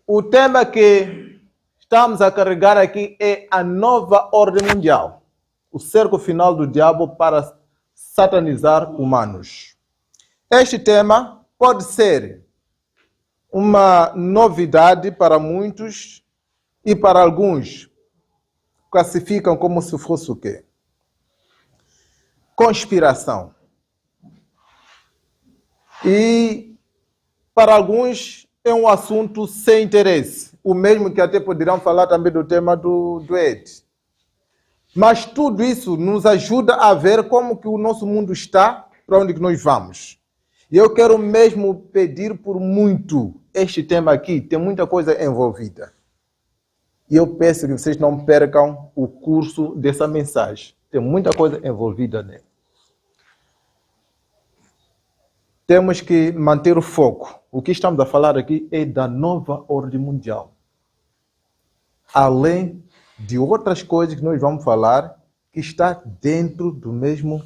O tema que estamos a carregar aqui é a nova ordem mundial. O cerco final do diabo para satanizar humanos. Este tema pode ser uma novidade para muitos e para alguns classificam como se fosse o quê? Conspiração. E para alguns é um assunto sem interesse. O mesmo que até poderão falar também do tema do Ed. Mas tudo isso nos ajuda a ver como que o nosso mundo está, para onde que nós vamos. E eu quero mesmo pedir por muito este tema aqui, tem muita coisa envolvida. E eu peço que vocês não percam o curso dessa mensagem. Tem muita coisa envolvida nele. Temos que manter o foco. O que estamos a falar aqui é da nova ordem mundial. Além de outras coisas que nós vamos falar, que está dentro do mesmo,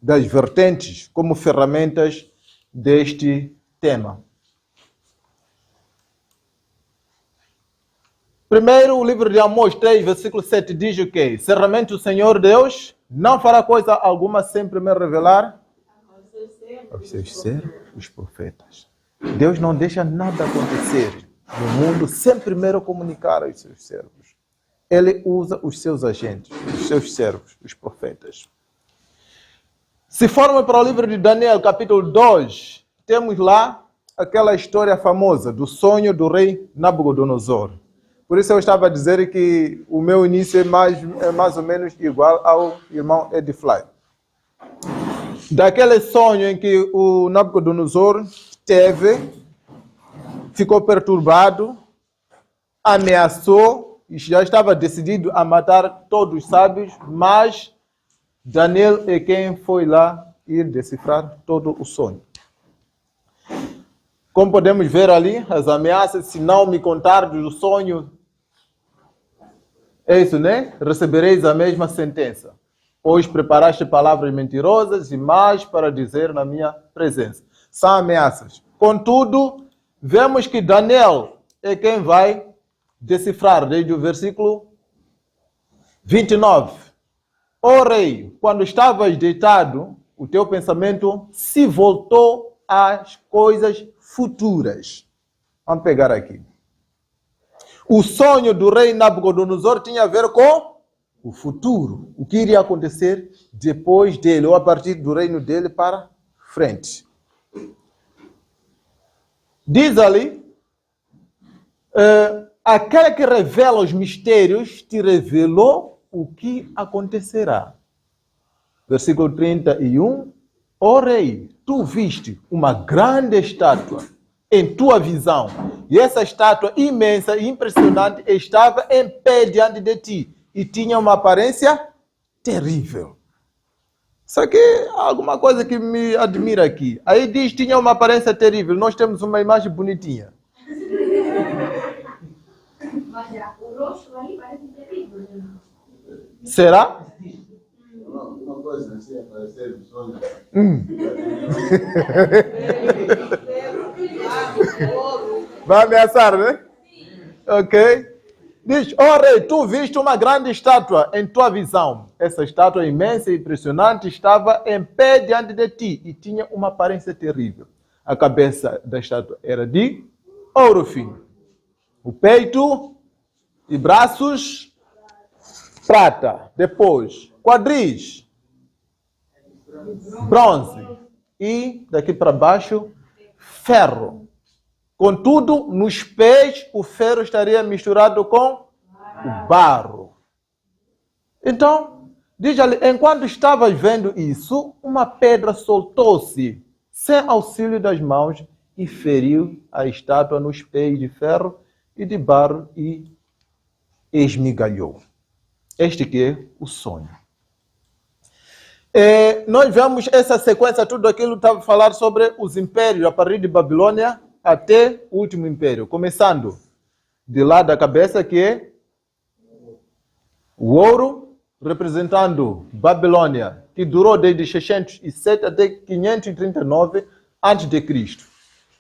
das vertentes, como ferramentas deste tema. Primeiro, o livro de Amós 3, versículo 7 diz o quê? Certamente o Senhor Deus não fará coisa alguma sem primeiro revelar aos seus servos, os profetas. Deus não deixa nada acontecer no mundo sem primeiro comunicar aos seus servos. Ele usa os seus agentes, os seus servos, os profetas. Se formos para o livro de Daniel, capítulo 2, temos lá aquela história famosa do sonho do rei Nabucodonosor. Por isso eu estava a dizer que o meu início é mais ou menos igual ao irmão Edifly. Daquele sonho em que o Nabucodonosor teve, ficou perturbado, ameaçou, e já estava decidido a matar todos os sábios, mas Daniel é quem foi lá ir decifrar todo o sonho. Como podemos ver ali, as ameaças, se não me contardes o sonho, é isso, né? Recebereis a mesma sentença. Pois preparaste palavras mentirosas e más para dizer na minha presença. São ameaças. Contudo, vemos que Daniel é quem vai decifrar desde o versículo 29. Ó rei, quando estavas deitado, o teu pensamento se voltou às coisas futuras. Vamos pegar aqui. O sonho do rei Nabucodonosor tinha a ver com o futuro. O que iria acontecer depois dele, ou a partir do reino dele para frente. Diz ali, aquele que revela os mistérios te revelou o que acontecerá. Versículo 31. Ó rei, tu viste uma grande estátua em tua visão. E essa estátua imensa e impressionante estava em pé diante de ti. E tinha uma aparência terrível. Só que há alguma coisa que me admira aqui. Aí diz, tinha uma aparência terrível. Nós temos uma imagem bonitinha. Mas o rosto ali parece terrível. Será? Uma coisa assim, aparecer no sonho. Vai ameaçar, né? Ok. Diz, ó rei, tu viste uma grande estátua em tua visão. Essa estátua imensa e impressionante estava em pé diante de ti e tinha uma aparência terrível. A cabeça da estátua era de ouro fino. O peito e braços, prata. Depois, quadris, bronze. E daqui para baixo, ferro. Contudo, nos pés, o ferro estaria misturado com o barro. Então, diz ali, enquanto estavas vendo isso, uma pedra soltou-se, sem auxílio das mãos, e feriu a estátua nos pés de ferro e de barro e esmigalhou. Este que é o sonho. Nós vemos essa sequência, tudo aquilo que estava a falar sobre os impérios, a partir de Babilônia até o último império, começando de lá da cabeça, que é o ouro, representando Babilônia, que durou desde 607 até 539 a.C.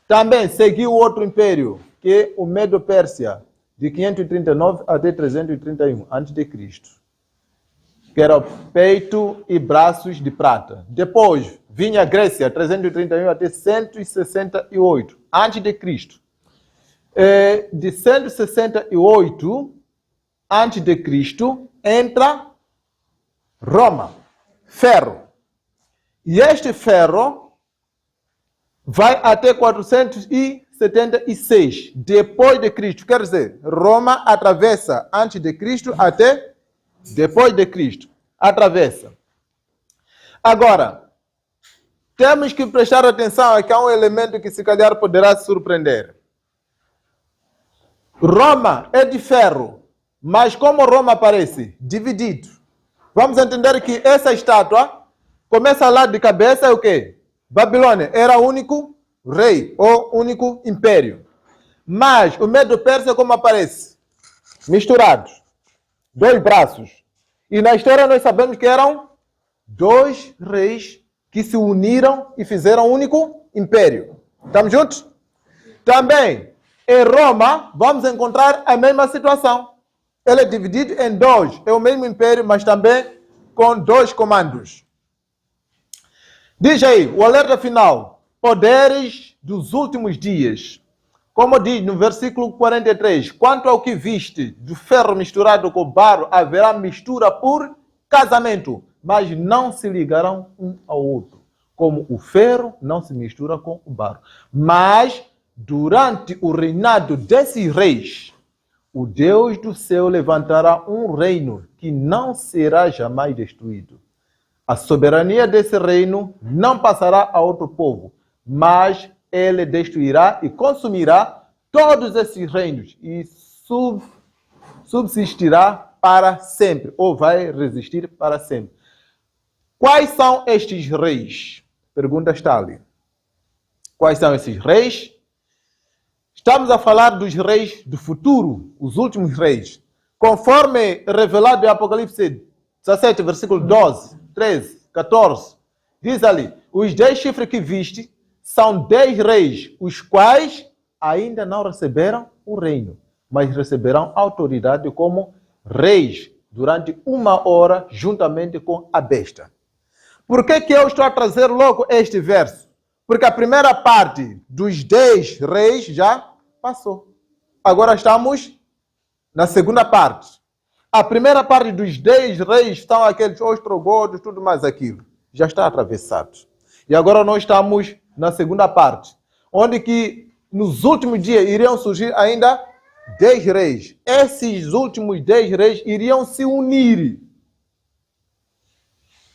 Também seguiu outro império, que é o Medo-Pérsia, de 539 até 331 a.C., que era peito e braços de prata. Depois vinha a Grécia, 331 até 168 a.C. De 168 a.C. entra Roma, ferro. E este ferro vai até 476 depois de Cristo. Quer dizer, Roma atravessa antes de Cristo até depois de Cristo. Atravessa. Agora, temos que prestar atenção aqui a um elemento que se calhar poderá se surpreender. Roma é de ferro, mas como Roma aparece? Dividido. Vamos entender que essa estátua começa lá de cabeça, é o quê? Babilônia era o único rei, ou único império. Mas o Medo-Pérsia como aparece? Misturados. Dois braços. E na história nós sabemos que eram dois reis que se uniram e fizeram um único império. Estamos juntos? Também, em Roma, vamos encontrar a mesma situação. Ele é dividido em dois. É o mesmo império, mas também com dois comandos. Diz aí, o alerta final. Poderes dos últimos dias. Como diz no versículo 43, quanto ao que viste do ferro misturado com barro, haverá mistura por casamento, mas não se ligarão um ao outro, como o ferro não se mistura com o barro. Mas, durante o reinado desses reis, o Deus do céu levantará um reino que não será jamais destruído. A soberania desse reino não passará a outro povo, mas ele destruirá e consumirá todos esses reinos e subsistirá para sempre, ou vai resistir para sempre. Quais são estes reis? Pergunta Stalin. Quais são esses reis? Estamos a falar dos reis do futuro, os últimos reis. Conforme revelado em Apocalipse 17, versículo 12, 13, 14, diz ali, os 10 chifres que viste são 10 reis, os quais ainda não receberam o reino, mas receberão autoridade como reis durante 1 hora, juntamente com a besta. Por que eu estou a trazer logo este verso? Porque a primeira parte dos 10 reis já passou. Agora estamos na segunda parte. A primeira parte dos 10 reis são aqueles ostrogodos, tudo mais aquilo. Já está atravessado. E agora nós estamos na segunda parte, onde que nos últimos dias iriam surgir ainda 10 reis. Esses últimos 10 reis iriam se unir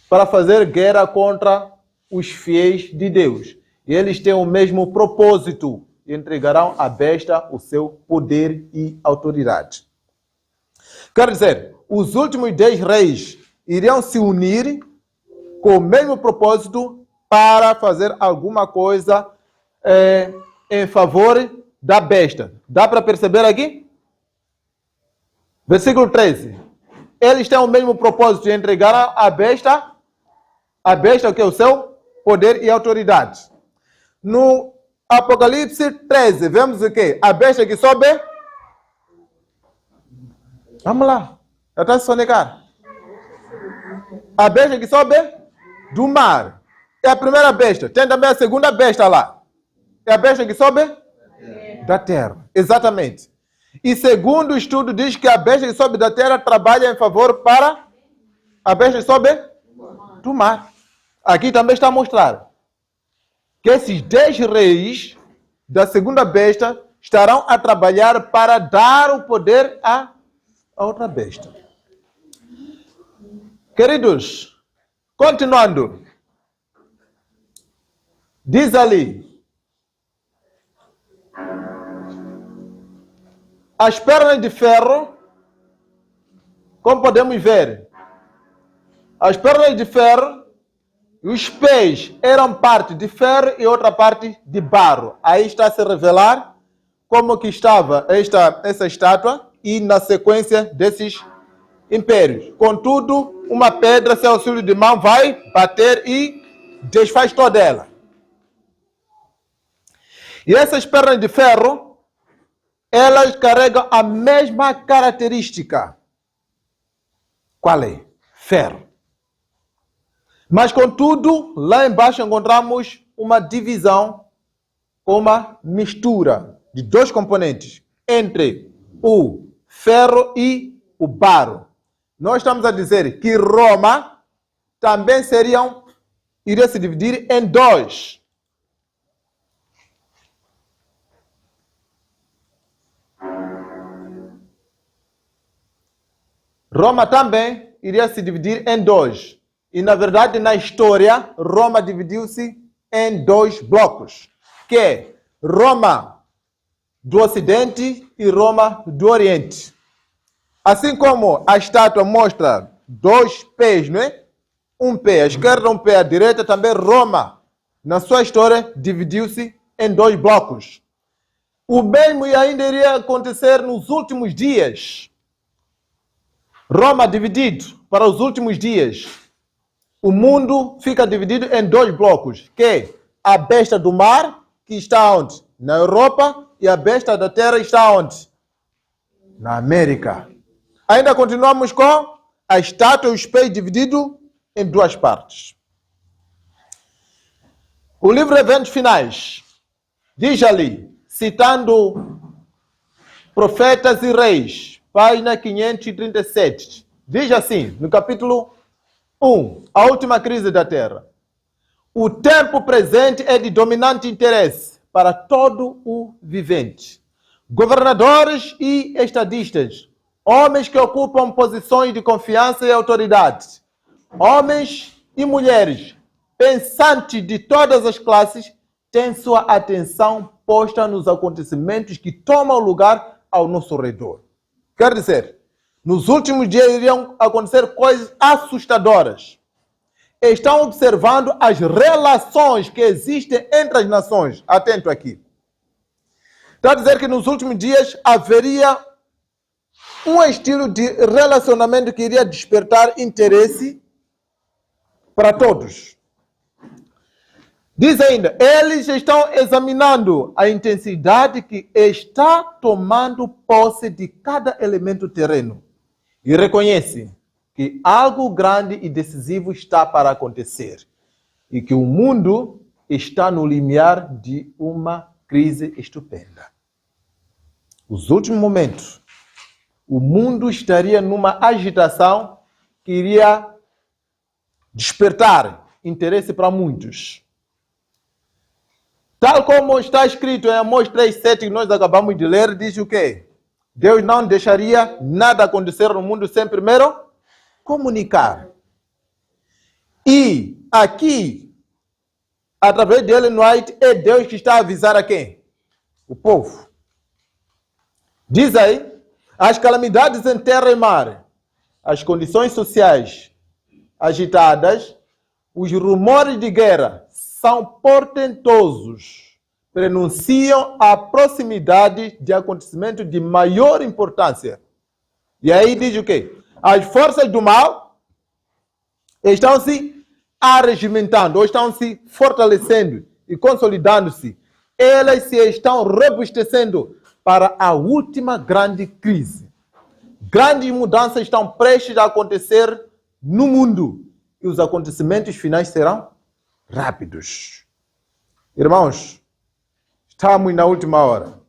para fazer guerra contra os fiéis de Deus. E eles têm o mesmo propósito. Entregarão à besta o seu poder e autoridade. Quer dizer, os últimos 10 reis iriam se unir com o mesmo propósito para fazer alguma coisa em favor da besta. Dá para perceber aqui? Versículo 13. Eles têm o mesmo propósito de entregar à besta que é o seu poder e autoridade. No Apocalipse 13, vemos o quê? A besta que sobe. Vamos lá. Já está se sonegar. A besta que sobe do mar. É a primeira besta. Tem também a segunda besta lá. É a besta que sobe da terra. Exatamente. E segundo o estudo diz que a besta que sobe da terra trabalha em favor para a besta que sobe do mar. Aqui também está a mostrar que esses 10 reis da segunda besta estarão a trabalhar para dar o poder a outra besta. Queridos, continuando. Diz ali, as pernas de ferro, como podemos ver, as pernas de ferro, os pés eram parte de ferro e outra parte de barro. Aí está a se revelar como que estava essa estátua e na sequência desses impérios. Contudo, uma pedra sem auxílio de mão vai bater e desfaz toda ela. E essas pernas de ferro, elas carregam a mesma característica. Qual é? Ferro. Mas, contudo, lá embaixo encontramos uma divisão, uma mistura de dois componentes entre o ferro e o barro. Nós estamos a dizer que Roma também iria se dividir em dois. Roma também iria se dividir em dois. E, na verdade, na história, Roma dividiu-se em dois blocos, que é Roma do Ocidente e Roma do Oriente. Assim como a estátua mostra dois pés, não é? Um pé à esquerda, um pé à direita, também Roma, na sua história, dividiu-se em dois blocos. O mesmo ainda iria acontecer nos últimos dias. Roma dividido para os últimos dias. O mundo fica dividido em dois blocos, que é a besta do mar, que está onde? Na Europa, e a besta da terra está onde? Na América. Ainda continuamos com a estátua e os pés divididos em duas partes. O livro Eventos Finais diz ali, citando Profetas e Reis, página 537, diz assim, no capítulo 1, a última crise da Terra. O tempo presente é de dominante interesse para todo o vivente. Governadores e estadistas, homens que ocupam posições de confiança e autoridade, homens e mulheres, pensantes de todas as classes, têm sua atenção posta nos acontecimentos que tomam lugar ao nosso redor. Quer dizer, nos últimos dias iriam acontecer coisas assustadoras. Estão observando as relações que existem entre as nações. Atento aqui. Está a dizer que nos últimos dias haveria um estilo de relacionamento que iria despertar interesse para todos. Diz ainda, eles estão examinando a intensidade que está tomando posse de cada elemento terreno e reconhece que algo grande e decisivo está para acontecer e que o mundo está no limiar de uma crise estupenda. Os últimos momentos, o mundo estaria numa agitação que iria despertar interesse para muitos. Tal como está escrito em Amós 3,7 que nós acabamos de ler, diz o quê? Deus não deixaria nada acontecer no mundo sem primeiro comunicar. E aqui, através de Ellen White, é Deus que está a avisar a quem? O povo. Diz aí, as calamidades em terra e mar, as condições sociais agitadas, os rumores de guerra são portentosos, prenunciam a proximidade de acontecimentos de maior importância. E aí diz o quê? As forças do mal estão se arregimentando, ou estão se fortalecendo e consolidando-se. Elas se estão robustecendo para a última grande crise. Grandes mudanças estão prestes a acontecer no mundo e os acontecimentos finais serão rápidos. Irmãos, estamos na última hora.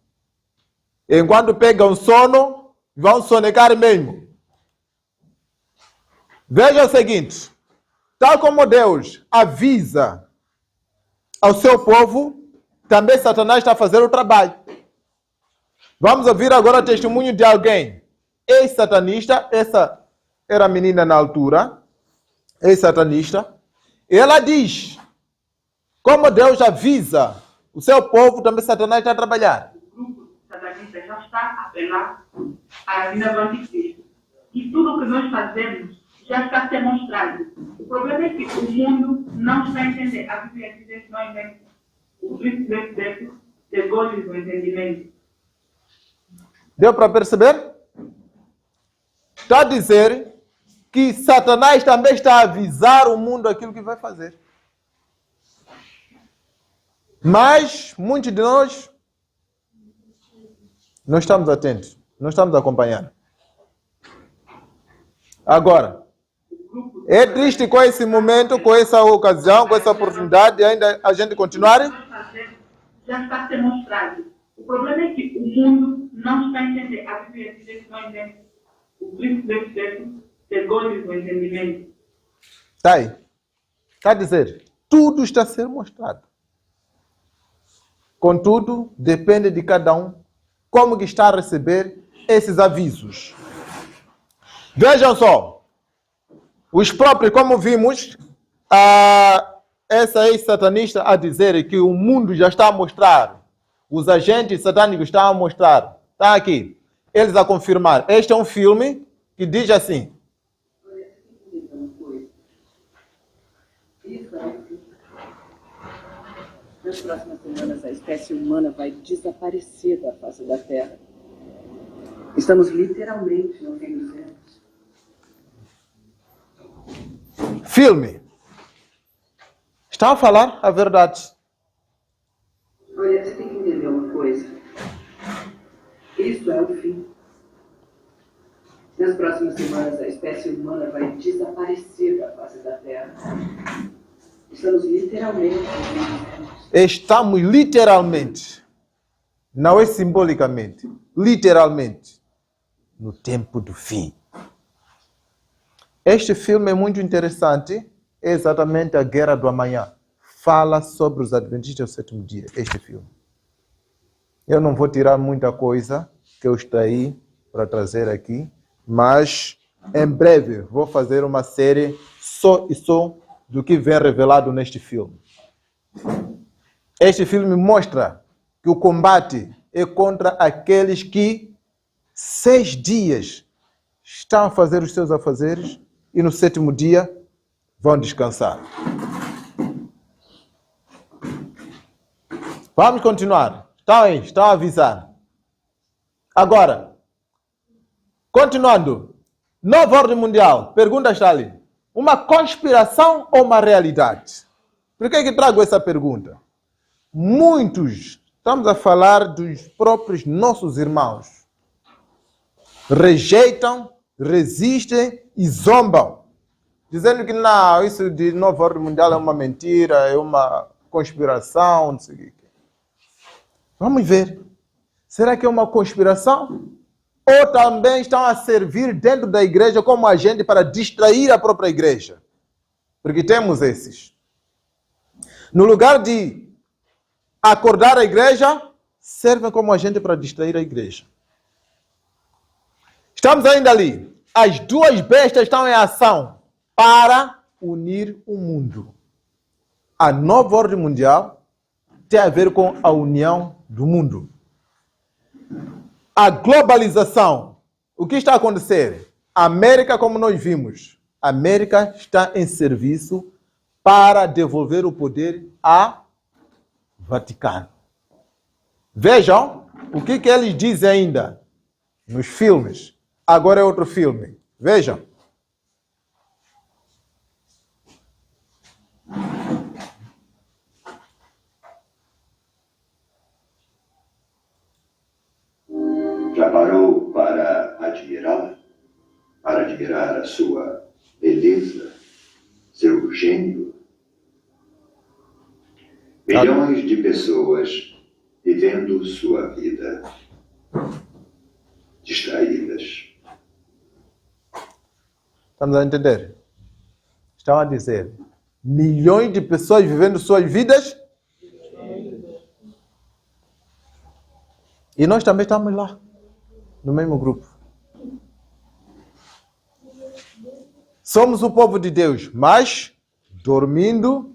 Enquanto pegam sono, vão sonegar mesmo. Veja o seguinte, tal como Deus avisa ao seu povo, também Satanás está a fazer o trabalho. Vamos ouvir agora o testemunho de alguém, ex-satanista, essa era a menina na altura, ex-satanista, e ela diz, como Deus avisa o seu povo, também Satanás está a trabalhar. O grupo satanista já está a apelar à vida do anticristo. E tudo o que nós fazemos já está a ser mostrado. O problema é que o mundo não está a entender. A Bíblia diz que não entende. O príncipe desse cegou-lhes o entendimento. Deu para perceber? Está a dizer que Satanás também está a avisar o mundo aquilo que vai fazer. Mas muitos de nós não estamos atentos, não estamos acompanhando. Agora, é triste com esse momento, com essa ocasião, com essa oportunidade, ainda a gente continuar. Já está demonstrado. O problema é que o mundo não está a entender a vivência que nós temos. O príncipe deve ser goles no entendimento. Está aí. Está a dizer, tudo está a ser mostrado. Contudo, depende de cada um como que está a receber esses avisos. Vejam só. Os próprios, como vimos, essa ex-satanista a dizer que o mundo já está a mostrar. Os agentes satânicos estão a mostrar. Está aqui. Eles a confirmar. Este é um filme que diz assim. Nas próximas semanas, a espécie humana vai desaparecer da face da Terra. Estamos literalmente no fim dos tempos. Filme. Estão a falar a verdade. Olha, você tem que entender uma coisa. Isso é o fim. Nas próximas semanas, a espécie humana vai desaparecer da face da Terra. Estamos literalmente no fim dos tempos. Estamos literalmente, não é simbolicamente, literalmente, no tempo do fim. Este filme é muito interessante, é exatamente a Guerra do Amanhã. Fala sobre os Adventistas do sétimo dia, este filme. Eu não vou tirar muita coisa que eu estou aí para trazer aqui, mas em breve vou fazer uma série só e só do que vem revelado neste filme. Este filme mostra que o combate é contra aqueles que 6 dias estão a fazer os seus afazeres e no sétimo dia vão descansar. Vamos continuar. Estão aí, estão a avisar. Agora, continuando. Nova ordem mundial. Pergunta está ali. Uma conspiração ou uma realidade? Por que trago essa pergunta? Muitos, estamos a falar dos próprios nossos irmãos, rejeitam, resistem e zombam, dizendo que não, isso de nova ordem mundial é uma mentira, é uma conspiração, não sei o que. Vamos ver. Será que é uma conspiração? Ou também estão a servir dentro da igreja como agente para distrair a própria igreja? Porque temos esses. No lugar de acordar a igreja, servem como agente para distrair a igreja. Estamos ainda ali. As duas bestas estão em ação para unir o mundo. A nova ordem mundial tem a ver com a união do mundo. A globalização. O que está a acontecer? A América, como nós vimos, a América está em serviço para devolver o poder a Vaticano. Vejam o que eles dizem ainda nos filmes. Agora é outro filme. Vejam. Já parou para admirá-la? Para admirar a sua beleza, seu gênio? Milhões de pessoas vivendo sua vida distraídas. Estamos a entender? Estão a dizer, milhões de pessoas vivendo suas vidas e nós também estamos lá, no mesmo grupo. Somos o povo de Deus, mas dormindo,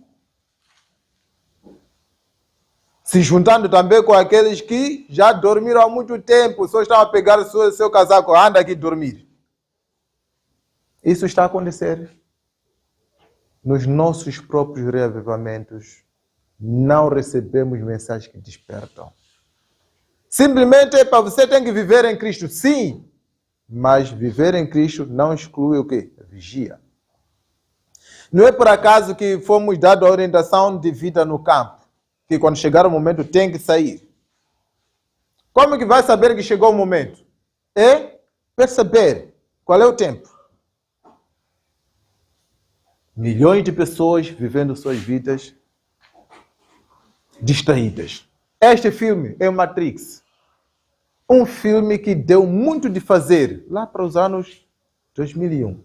se juntando também com aqueles que já dormiram há muito tempo, só estão a pegar o seu casaco, anda aqui dormir. Isso está a acontecer nos nossos próprios reavivamentos. Não recebemos mensagens que despertam. Simplesmente é para você tem que viver em Cristo, sim. Mas viver em Cristo não exclui o quê? A vigia. Não é por acaso que fomos dados a orientação de vida no campo. que quando chegar o momento tem que sair. Como que vai saber que chegou o momento? É perceber qual é o tempo. Milhões de pessoas vivendo suas vidas distraídas. Este filme é o Matrix. Um filme que deu muito de fazer lá para os anos 2001.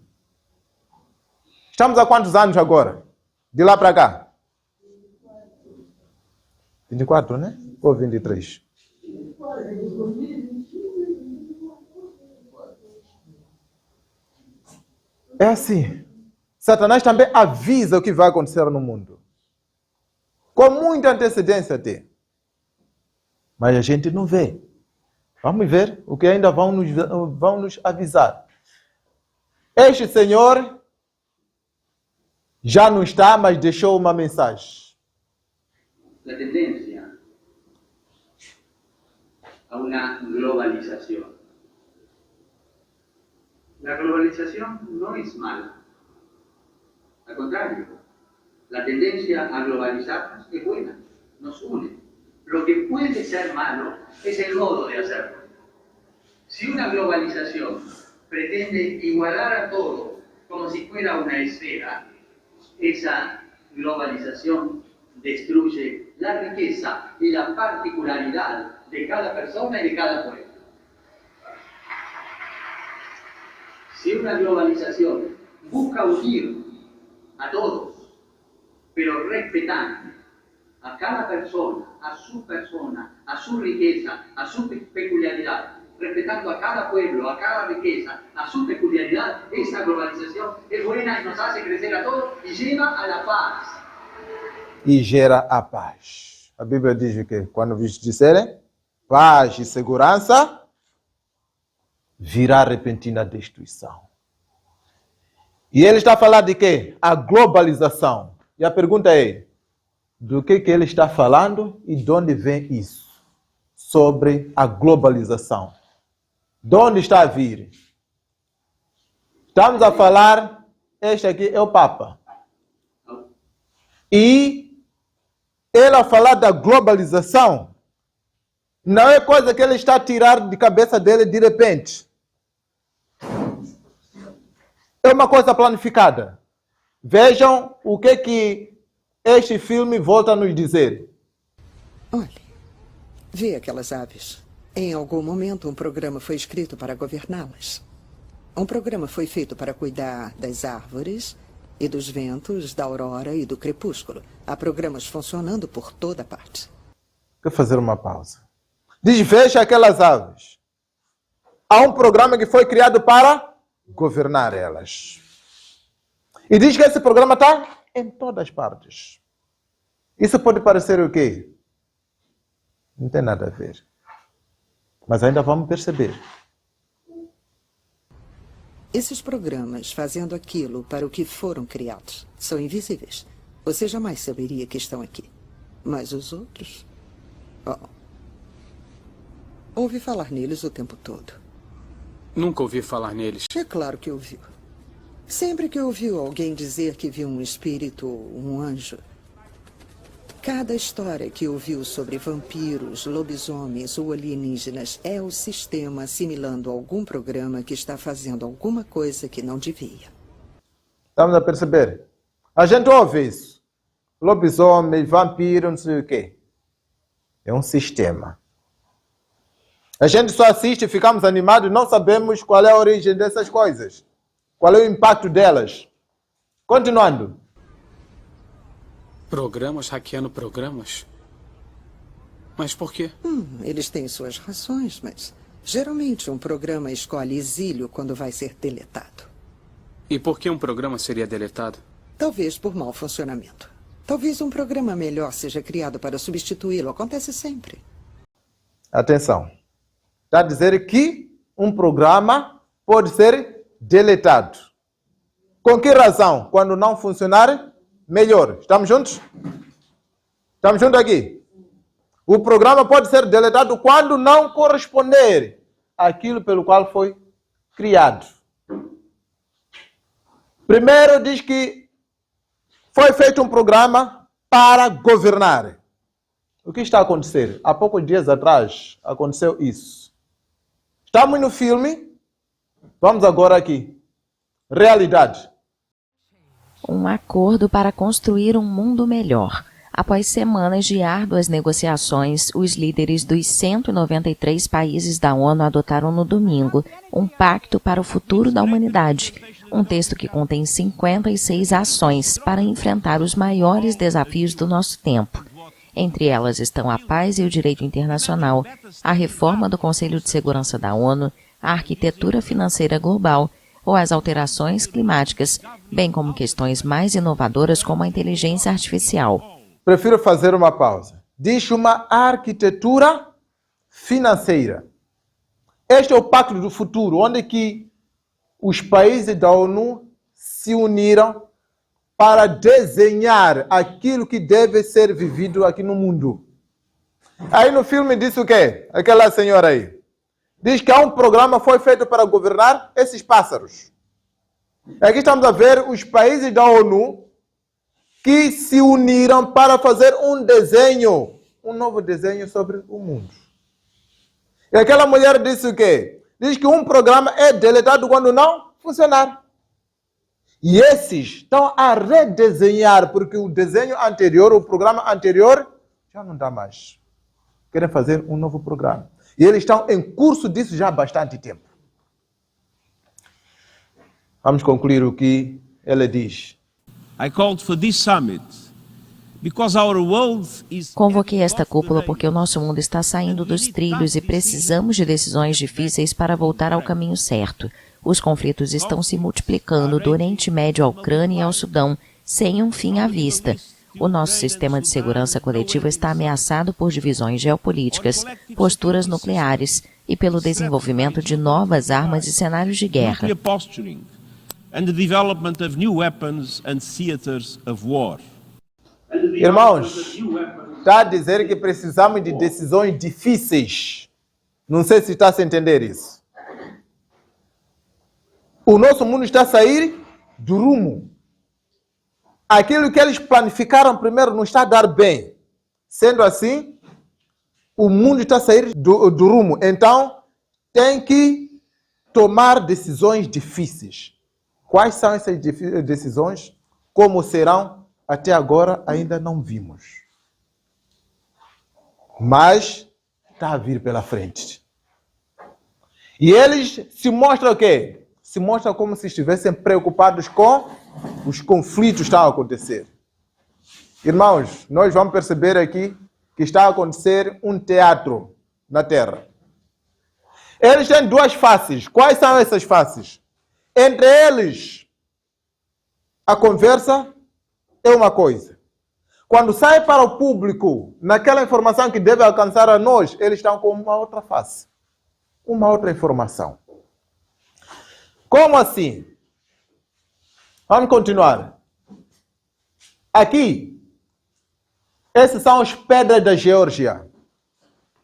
Estamos há quantos anos agora? De lá para cá? 24, né? Ou 23? É assim. Satanás também avisa o que vai acontecer no mundo. Com muita antecedência até. Mas a gente não vê. Vamos ver o que ainda vão nos avisar. Este Senhor já não está, mas deixou uma mensagem. La tendencia a una globalización. La globalización no es mala. Al contrario, la tendencia a globalizarnos es buena, nos une. Lo que puede ser malo es el modo de hacerlo. Si una globalización pretende igualar a todo como si fuera una esfera, esa globalización destruye la riqueza y la particularidad de cada persona y de cada pueblo. Si una globalización busca unir a todos, pero respetando a cada persona, a su riqueza, a su peculiaridad, respetando a cada pueblo, a cada riqueza, a su peculiaridad, esa globalización es buena y nos hace crecer a todos y lleva a la paz. E gera a paz. A Bíblia diz que quando vos disserem paz e segurança, virá repentina destruição. E ele está a falar de quê? A globalização. E a pergunta é, do que ele está falando e de onde vem isso? Sobre a globalização. De onde está a vir? Estamos a falar, este aqui é o Papa. E ele a falar da globalização, não é coisa que ele está a tirar de cabeça dele de repente. É uma coisa planificada. Vejam o que este filme volta a nos dizer. Olhe, vê aquelas aves. Em algum momento, um programa foi escrito para governá-las. Um programa foi feito para cuidar das árvores e dos ventos, da aurora e do crepúsculo. Há programas funcionando por toda parte. Quer fazer uma pausa? Diz, veja aquelas aves. Há um programa que foi criado para governar elas. E diz que esse programa está em todas as partes. Isso pode parecer o quê? Não tem nada a ver. Mas ainda vamos perceber. Esses programas, fazendo aquilo para o que foram criados, são invisíveis. Você jamais saberia que estão aqui. Mas os outros... ouvi falar neles o tempo todo. Nunca ouvi falar neles. É claro que ouviu. Sempre que ouviu alguém dizer que viu um espírito ou um anjo, cada história que ouviu sobre vampiros, lobisomens ou alienígenas é o sistema assimilando algum programa que está fazendo alguma coisa que não devia. Estamos a perceber? A gente ouve isso. Lobisomem, vampiro, não sei o quê. É um sistema. A gente só assiste, ficamos animados, não sabemos qual é a origem dessas coisas. Qual é o impacto delas. Continuando. Programas hackeando programas? Mas por quê? Eles têm suas razões, mas geralmente um programa escolhe exílio quando vai ser deletado. E por que um programa seria deletado? Talvez por mau funcionamento. Talvez um programa melhor seja criado para substituí-lo. Acontece sempre. Atenção. Está a dizer que um programa pode ser deletado. Com que razão? Quando não funcionar, melhor. Estamos juntos? Estamos juntos aqui? O programa pode ser deletado quando não corresponder àquilo pelo qual foi criado. Primeiro diz que foi feito um programa para governar. O que está a acontecer? Há poucos dias atrás aconteceu isso. Estamos no filme. Vamos agora aqui. Realidade. Um acordo para construir um mundo melhor. Após semanas de árduas negociações, os líderes dos 193 países da ONU adotaram no domingo um pacto para o futuro da humanidade, um texto que contém 56 ações para enfrentar os maiores desafios do nosso tempo. Entre elas estão a paz e o direito internacional, a reforma do Conselho de Segurança da ONU, a arquitetura financeira global ou as alterações climáticas, bem como questões mais inovadoras como a inteligência artificial. Prefiro fazer uma pausa. Diz uma arquitetura financeira. Este é o pacto do futuro, onde que os países da ONU se uniram para desenhar aquilo que deve ser vivido aqui no mundo. Aí no filme diz o quê? Aquela senhora aí. Diz que há um programa que foi feito para governar esses pássaros. Aqui estamos a ver os países da ONU que se uniram para fazer um desenho, um novo desenho sobre o mundo. E aquela mulher disse o quê? Diz que um programa é deletado quando não funcionar. E esses estão a redesenhar, porque o desenho anterior, o programa anterior, já não dá mais. Querem fazer um novo programa. E eles estão em curso disso já há bastante tempo. Vamos concluir o que ela diz. Convoquei esta cúpula porque o nosso mundo está saindo dos trilhos e precisamos de decisões difíceis para voltar ao caminho certo. Os conflitos estão se multiplicando do Oriente Médio à Ucrânia e ao Sudão, sem um fim à vista. O nosso sistema de segurança coletiva está ameaçado por divisões geopolíticas, posturas nucleares e pelo desenvolvimento de novas armas e cenários de guerra. Irmãos, está a dizer que precisamos de decisões difíceis. Não sei se está a se entender isso. O nosso mundo está a sair do rumo. Aquilo que eles planificaram primeiro não está a dar bem. Sendo assim, o mundo está a sair do rumo. Então, tem que tomar decisões difíceis. Quais são essas decisões? Como serão? Até agora ainda não vimos. Mas está a vir pela frente. E eles se mostram o quê? Se mostram como se estivessem preocupados com os conflitos que estão a acontecer. Irmãos, nós vamos perceber aqui que está a acontecer um teatro na Terra. Eles têm duas faces. Quais são essas faces? Entre eles, a conversa é uma coisa. Quando sai para o público, naquela informação que deve alcançar a nós, eles estão com uma outra face. Uma outra informação. Como assim? Vamos continuar. Aqui, essas são as pedras da Geórgia.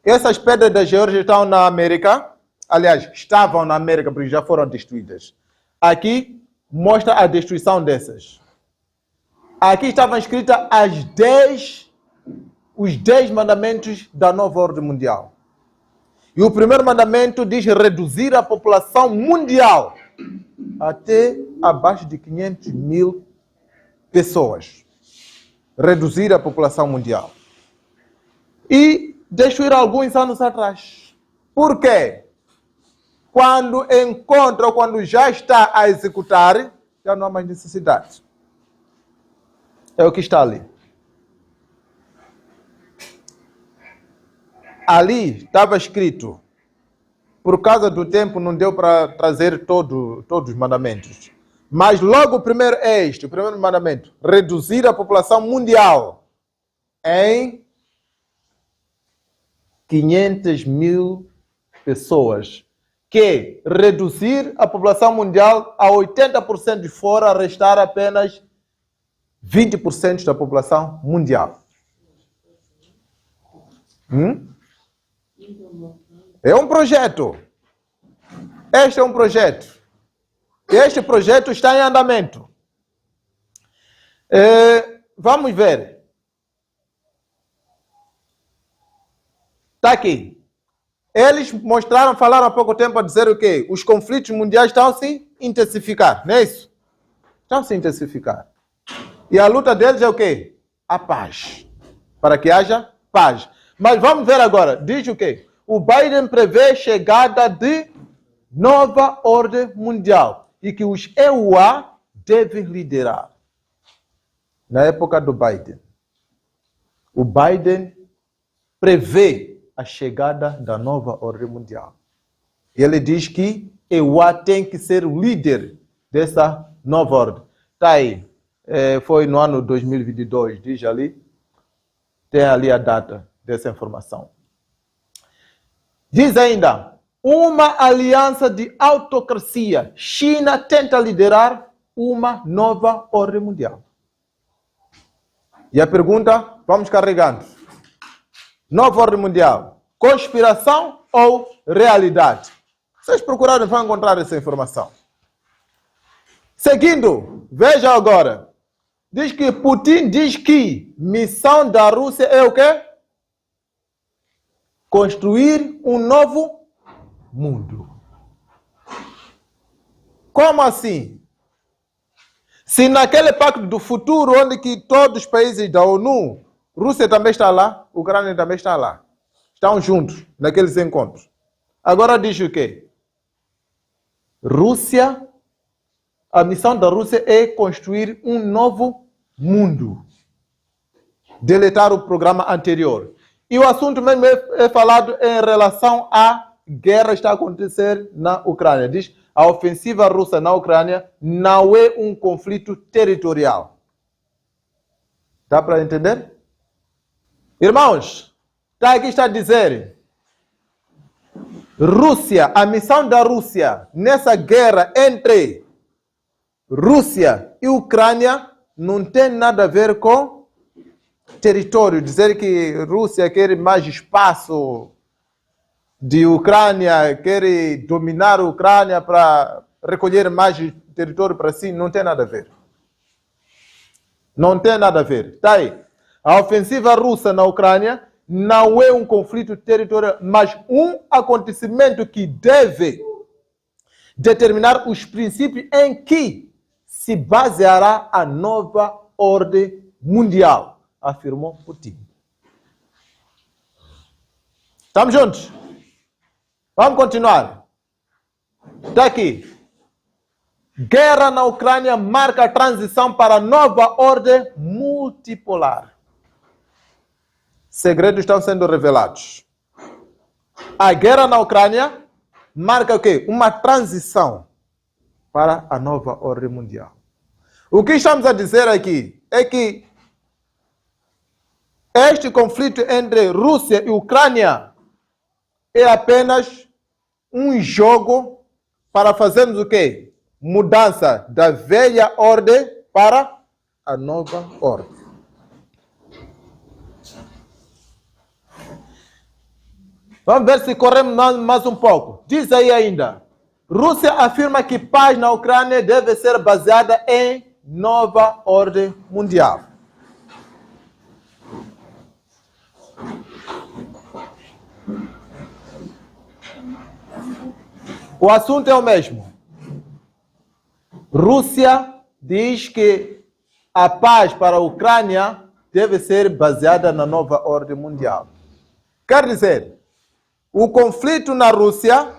Essas pedras da Geórgia estão na América. Aliás, estavam na América porque já foram destruídas. Aqui mostra a destruição dessas. Aqui estavam escritas os 10 mandamentos da nova ordem mundial. E o primeiro mandamento diz reduzir a população mundial até abaixo de 500 mil pessoas. Reduzir a população mundial. E destruir alguns anos atrás. Por quê? Quando encontra ou quando já está a executar, já não há mais necessidade. É o que está ali. Ali estava escrito, por causa do tempo não deu para trazer todos os mandamentos. Mas logo o primeiro é este, o primeiro mandamento. Reduzir a população mundial em 500 mil pessoas. Que reduzir a população mundial a 80% de fora, restar apenas 20% da população mundial. É um projeto. Este é um projeto. Este projeto está em andamento. Vamos ver. Está aqui. Eles mostraram, falaram há pouco tempo a dizer o quê? Os conflitos mundiais estão a se intensificar, não é isso? Estão a se intensificar. E a luta deles é o quê? A paz. Para que haja paz. Mas vamos ver agora. Diz o quê? O Biden prevê chegada de nova ordem mundial e que os EUA devem liderar. Na época do Biden. O Biden prevê a chegada da nova ordem mundial. Ele diz que EUA tem que ser o líder dessa nova ordem. Está aí. Foi no ano 2022, diz ali. Tem ali a data dessa informação. Diz ainda, uma aliança de autocracia. China tenta liderar uma nova ordem mundial. E a pergunta, vamos carregando. Nova ordem mundial, conspiração ou realidade? Vocês procuraram, vão encontrar essa informação. Seguindo, veja agora. Diz que Putin diz que missão da Rússia é o quê? Construir um novo mundo. Como assim? Se naquele pacto do futuro, onde que todos os países da ONU, Rússia também está lá, Ucrânia também está lá. Estão juntos naqueles encontros. Agora diz o quê? Rússia, a missão da Rússia é construir um novo mundo. Deletar o programa anterior. E o assunto mesmo é falado em relação à guerra que está a acontecer na Ucrânia. Diz a ofensiva russa na Ucrânia não é um conflito territorial. Dá para entender? Irmãos, aqui está a dizer, Rússia, a missão da Rússia nessa guerra entre Rússia e Ucrânia não tem nada a ver com território. Dizer que Rússia quer mais espaço de Ucrânia, quer dominar a Ucrânia para recolher mais território para si, não tem nada a ver. Não tem nada a ver. Está aí. A ofensiva russa na Ucrânia não é um conflito territorial, mas um acontecimento que deve determinar os princípios em que se baseará a nova ordem mundial, afirmou Putin. Estamos juntos? Vamos continuar. Está aqui. Guerra na Ucrânia marca a transição para a nova ordem multipolar. Segredos estão sendo revelados. A guerra na Ucrânia marca o quê? Uma transição para a nova ordem mundial. O que estamos a dizer aqui é que este conflito entre Rússia e Ucrânia é apenas um jogo para fazermos o quê? Mudança da velha ordem para a nova ordem. Vamos ver se corremos mais um pouco. Diz aí ainda. Rússia afirma que paz na Ucrânia deve ser baseada em nova ordem mundial. O assunto é o mesmo. Rússia diz que a paz para a Ucrânia deve ser baseada na nova ordem mundial. Quer dizer, o conflito na Rússia,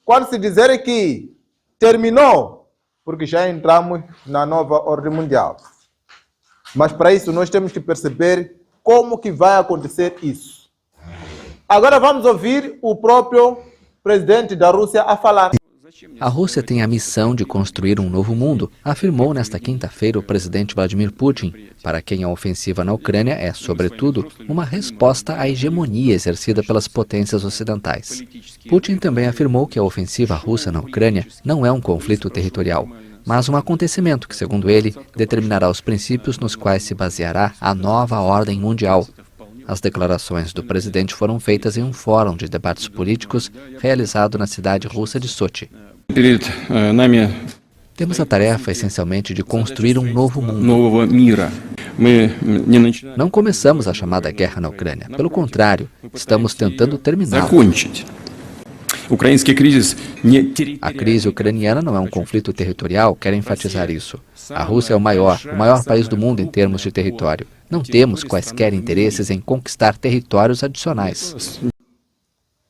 quando se dizer que terminou, porque já entramos na nova ordem mundial. Mas para isso nós temos que perceber como que vai acontecer isso. Agora vamos ouvir o próprio presidente da Rússia a falar. A Rússia tem a missão de construir um novo mundo, afirmou nesta quinta-feira o presidente Vladimir Putin, para quem a ofensiva na Ucrânia é, sobretudo, uma resposta à hegemonia exercida pelas potências ocidentais. Putin também afirmou que a ofensiva russa na Ucrânia não é um conflito territorial, mas um acontecimento que, segundo ele, determinará os princípios nos quais se baseará a nova ordem mundial. As declarações do presidente foram feitas em um fórum de debates políticos realizado na cidade russa de Sochi. Temos a tarefa, essencialmente, de construir um novo mundo. Não começamos a chamada guerra na Ucrânia. Pelo contrário, estamos tentando terminá-la. A crise ucraniana não é um conflito territorial, quero enfatizar isso. A Rússia é o maior país do mundo em termos de território. Não temos quaisquer interesses em conquistar territórios adicionais.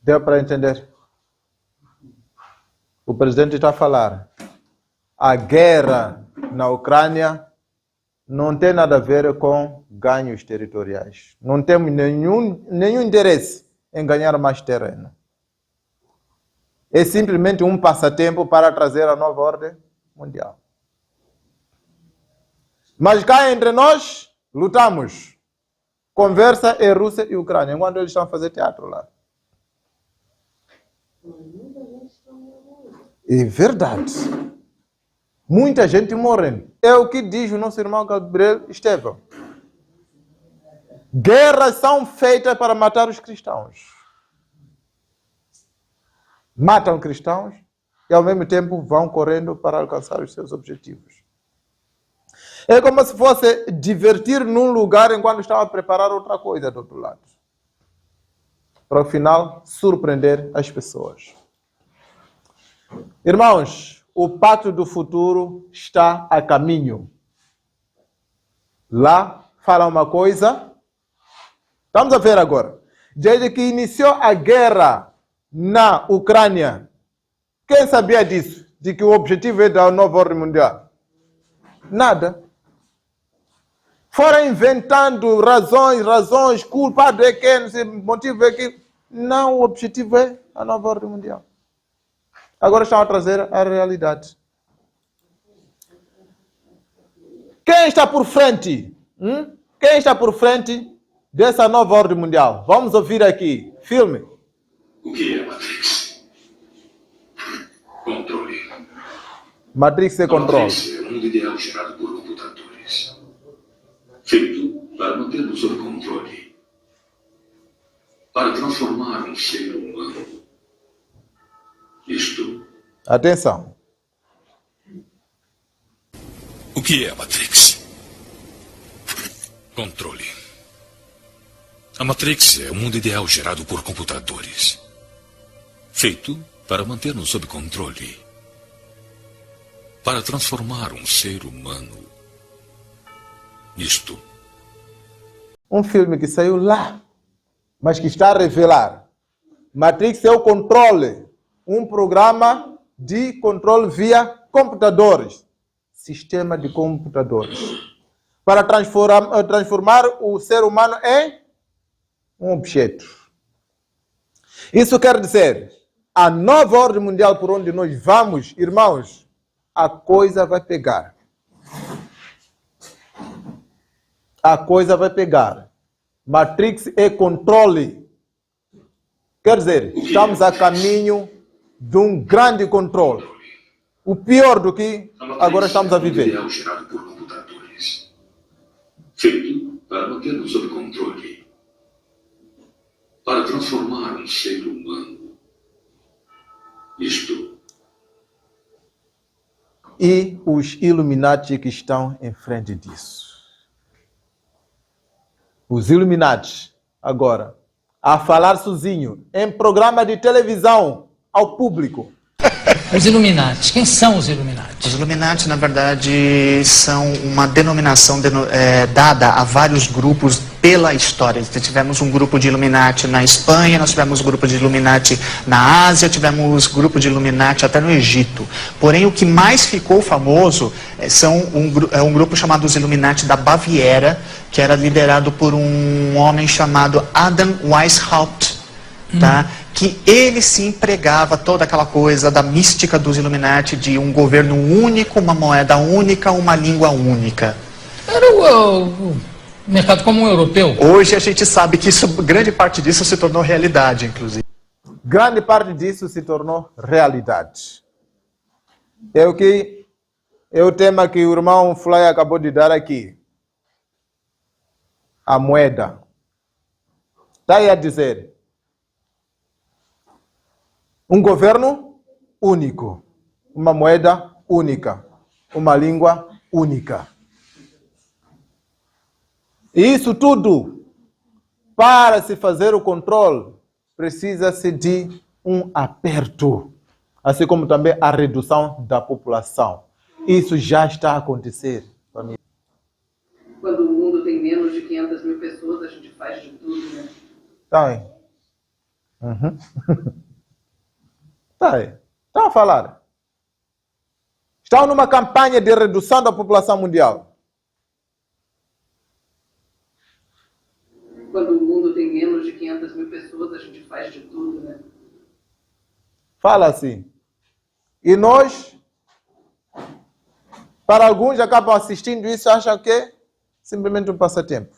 Deu para entender? O presidente está a falar. A guerra na Ucrânia não tem nada a ver com ganhos territoriais. Não temos nenhum interesse em ganhar mais terreno. É simplesmente um passatempo para trazer a nova ordem mundial. Mas cá entre nós, lutamos. Conversa é Rússia e Ucrânia, enquanto eles estão a fazer teatro lá. É verdade. Muita gente morrendo. É o que diz o nosso irmão Gabriel Estevão. Guerras são feitas para matar os cristãos. Matam cristãos e ao mesmo tempo vão correndo para alcançar os seus objetivos. É como se fosse divertir num lugar enquanto estão a preparar outra coisa do outro lado. Para o final surpreender as pessoas. Irmãos, o pacto do futuro está a caminho. Lá fala uma coisa. Estamos a ver agora. Desde que iniciou a guerra na Ucrânia, quem sabia disso? De que o objetivo é da nova ordem mundial? Nada. Foram inventando razões, culpado é quem, motivo é que. Não, o objetivo é a nova ordem mundial. Agora estão a trazer a realidade. Quem está por frente? Quem está por frente dessa nova ordem mundial? Vamos ouvir aqui. Filme. O que é Matrix? Controle. Matrix é controle. Matrix é um mundo ideal gerado por computadores. Feito para manter-nos sob controle. Para transformar um ser humano. Isto. Atenção. O que é a Matrix? Controle. A Matrix é um mundo ideal gerado por computadores. Feito para manter-nos sob controle. Para transformar um ser humano nisto. Um filme que saiu lá, mas que está a revelar. Matrix é o controle. Um programa de controle via computadores. Sistema de computadores. Para transformar o ser humano em um objeto. Isso quer dizer, a nova ordem mundial por onde nós vamos, irmãos, a coisa vai pegar. A coisa vai pegar. Matrix é controle. Quer dizer, estamos a caminho de um grande controle. O pior do que agora estamos a viver. É gerado por computadores. Feito para manter-nos sob controle. Para transformar um ser humano nisto. E os Illuminati que estão em frente disso. Os Illuminati, agora, a falar sozinho, em programa de televisão, ao público. Os Illuminati, quem são os Illuminati? Os Illuminati, na verdade, são uma denominação dada a vários grupos pela história. Tivemos um grupo de Illuminati na Espanha, nós tivemos um grupo de Illuminati na Ásia, tivemos grupo de Illuminati até no Egito. Porém, o que mais ficou famoso é um grupo chamado os Illuminati da Baviera, que era liderado por um homem chamado Adam Weishaupt, tá? Que ele se empregava toda aquela coisa da mística dos Illuminati, de um governo único, uma moeda única, uma língua única. Era o mercado comum europeu. Hoje a gente sabe que grande parte disso se tornou realidade, inclusive. Grande parte disso se tornou realidade. É o tema que o irmão Fly acabou de dar aqui. A moeda. Está aí a dizer. Um governo único. Uma moeda única. uma língua única. E isso tudo, para se fazer o controle, precisa-se de um aperto, assim como também a redução da população. Isso já está a acontecer, família. Quando o mundo tem menos de 500 mil pessoas, a gente faz de tudo, né? Tá aí. Tá aí. Estão a falar. Estão numa campanha de redução da população mundial. Quando o mundo tem menos de 500 mil pessoas, a gente faz de tudo, né? Fala assim. E nós, para alguns, acabam assistindo isso e acham que é simplesmente um passatempo.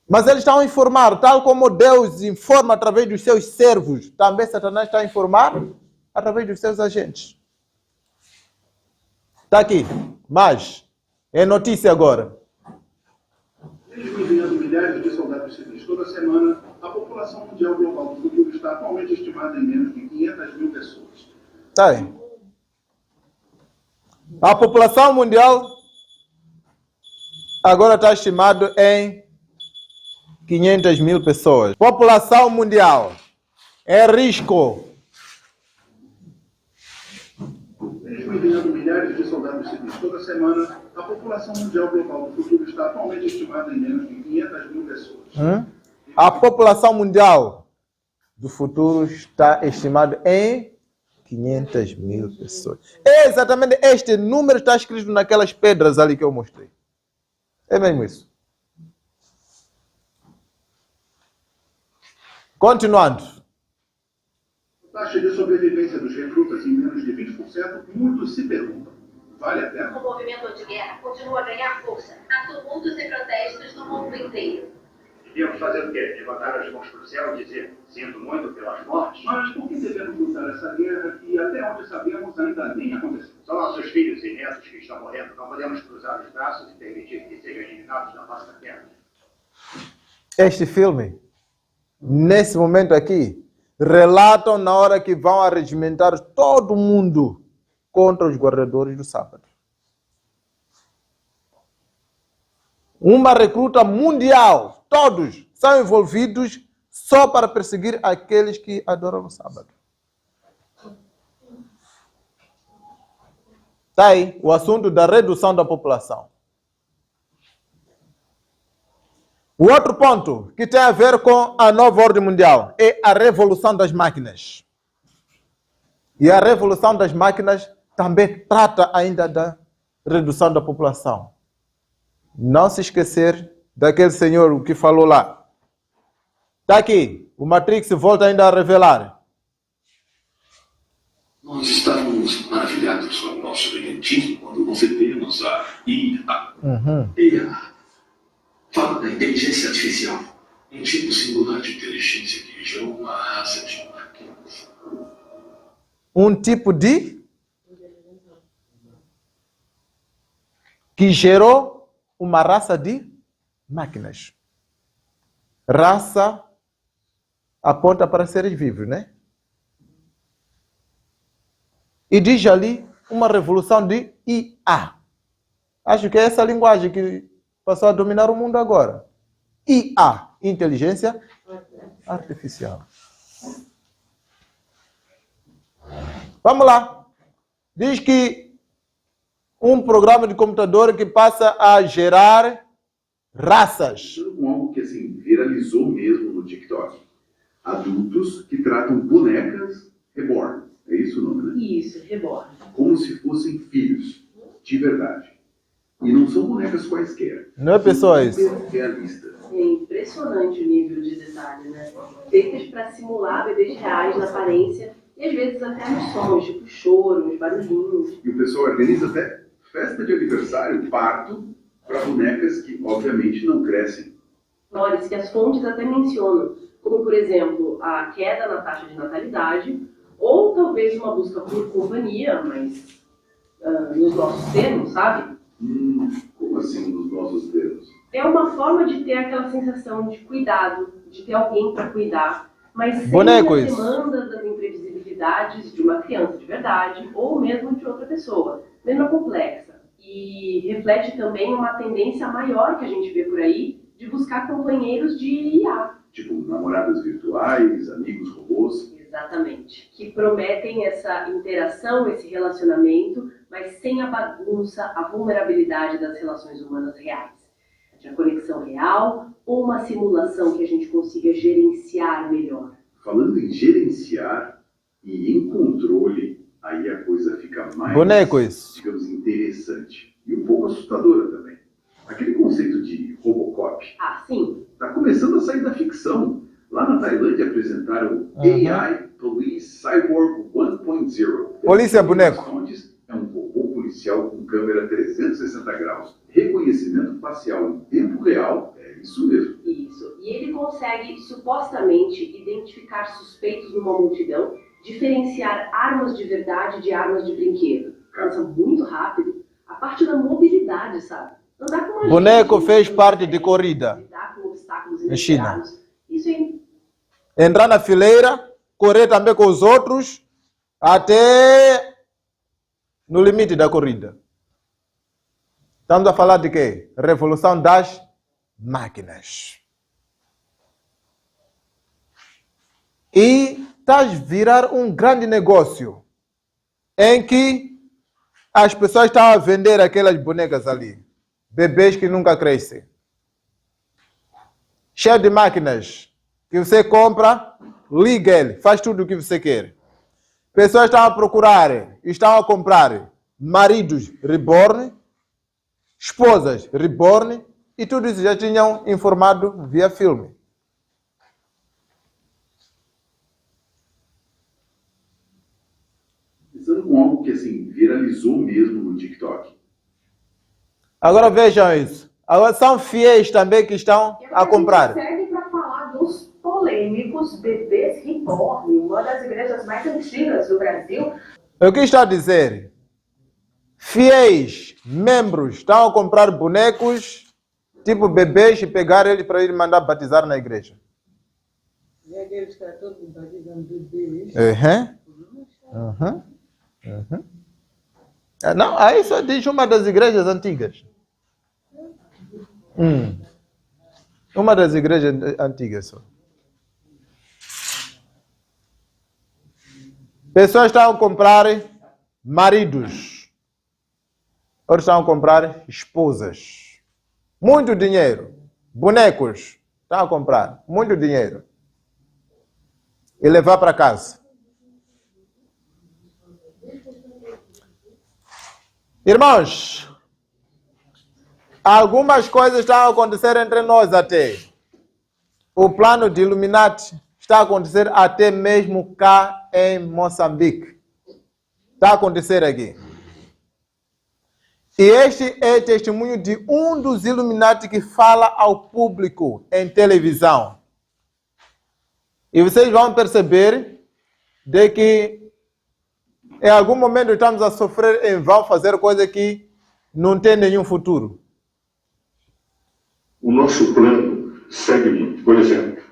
Mas eles estão a informar, tal como Deus informa através dos seus servos, também Satanás está a informar através dos seus agentes. Está aqui. Mas, é notícia agora. Mesmo enviando milhares de soldados civis toda semana, a população mundial global do futuro está atualmente estimada em menos de 500 mil pessoas. Tá aí. A população mundial agora está estimada em 500 mil pessoas. População mundial é risco. Mesmo enviando milhares de soldados civis toda semana, a população mundial global do futuro está atualmente estimada em menos de 500 mil pessoas. A população mundial do futuro está estimada em 500 mil pessoas. É exatamente este número está escrito naquelas pedras ali que eu mostrei. É mesmo isso. Continuando. A taxa de sobrevivência dos recrutas em menos de 20%, muitos se perguntam, vale a pena? O movimento anti-guerra continua a ganhar força. Há tumultos e protestos no mundo inteiro. Devíamos fazer o quê? Levantar as mãos para o céu e dizer, sinto muito pelas mortes? Mas por que devemos lutar essa guerra que, até onde sabemos, ainda nem aconteceu? São nossos filhos e netos que estão morrendo. Não podemos cruzar os braços e permitir que sejam eliminados da face da terra. Este filme, nesse momento aqui, relatam na hora que vão arregimentar todo mundo contra os guardadores do sábado. Uma recruta mundial, todos são envolvidos só para perseguir aqueles que adoram o sábado. Está aí o assunto da redução da população. O outro ponto que tem a ver com a nova ordem mundial é a revolução das máquinas. E a revolução das máquinas também trata ainda da redução da população. Não se esquecer daquele senhor que falou lá. Está aqui, o Matrix volta ainda a revelar. Nós estávamos maravilhados com o nosso brilhantismo quando concebemos a IA. IA fala da inteligência artificial, um tipo singular de inteligência que gerou uma raça de máquinas. Um tipo de... que gerou uma raça de máquinas. Raça aponta para seres vivos, né? E diz ali uma revolução de IA. Acho que é essa linguagem que passou a dominar o mundo agora. IA, inteligência artificial. Vamos lá. Diz que um programa de computador que passa a gerar raças. Algo que assim, viralizou mesmo no TikTok. Adultos que tratam bonecas reborn. É isso o nome, né? Isso, reborn. Como se fossem filhos, de verdade. E não são bonecas quaisquer. Não é pessoa isso. Realista. É impressionante o nível de detalhe, né? Feitas para simular bebês reais na aparência e às vezes até nos sons, tipo choros, barulhinhos. E o pessoal organiza até festa de aniversário, parto, para bonecas que obviamente não crescem. Olha, que as fontes até mencionam, como por exemplo, a queda na taxa de natalidade, ou talvez uma busca por companhia, mas nos nossos termos, sabe? Como assim, nos nossos termos? É uma forma de ter aquela sensação de cuidado, de ter alguém para cuidar, mas sem Boneco, as demandas das imprevisibilidades de uma criança de verdade, ou mesmo de outra pessoa. mesma complexa. E reflete também uma tendência maior que a gente vê por aí de buscar companheiros de IA. Tipo, namoradas virtuais, amigos robôs. Exatamente. Que prometem essa interação, esse relacionamento, mas sem a bagunça, a vulnerabilidade das relações humanas reais. De uma conexão real ou uma simulação que a gente consiga gerenciar melhor. Falando em gerenciar e em controle, aí a coisa fica mais, bonecos, digamos, interessante. E um pouco assustadora também. Aquele conceito de Robocop. Ah, sim. Está começando a sair da ficção. Lá na Tailândia apresentaram AI Police Cyborg 1.0. Polícia boneco. É um robô policial com câmera 360 graus. Reconhecimento facial em tempo real. É isso mesmo. Isso. E ele consegue, supostamente, identificar suspeitos numa multidão, diferenciar armas de verdade de armas de brinquedo. Cansa muito rápido. A parte da mobilidade, sabe? Andar com uma boneco fez parte de corrida lidar com obstáculos na China. inesperados. Isso aí. Entrar na fileira, correr também com os outros, até no limite da corrida. Estamos a falar de quê? Revolução das máquinas. E está a virar um grande negócio em que as pessoas estão a vender aquelas bonecas ali. Bebês que nunca crescem. Cheio de máquinas que você compra, liga ele, faz tudo o que você quer. Pessoas estão a procurar, estão a comprar maridos reborn, esposas reborn, e tudo isso já tinham informado via filme. Pensando com algo que assim, viralizou mesmo no TikTok. Agora vejam isso. Agora são fiéis também que estão a comprar. Serve para falar dos polêmicos bebês reborn, uma das igrejas mais antigas do Brasil. O que está a dizer? Fiéis, membros, estão a comprar bonecos, tipo bebês, e pegar ele para ele mandar batizar na igreja. Não, aí só diz uma das igrejas antigas. Uma das igrejas antigas só. Pessoas estão a comprar maridos. Outros estão a comprar esposas. Muito dinheiro. Bonecos. Estão a comprar. Muito dinheiro. E levar para casa. Irmãos, algumas coisas estão a acontecer entre nós até. O plano de Illuminati está a acontecer até mesmo cá em Moçambique. Está a acontecer aqui. E este é testemunho de um dos Illuminati que fala ao público em televisão. E vocês vão perceber de que em algum momento estamos a sofrer em vão, fazer coisa que não tem nenhum futuro. O nosso plano segue muito. Por exemplo,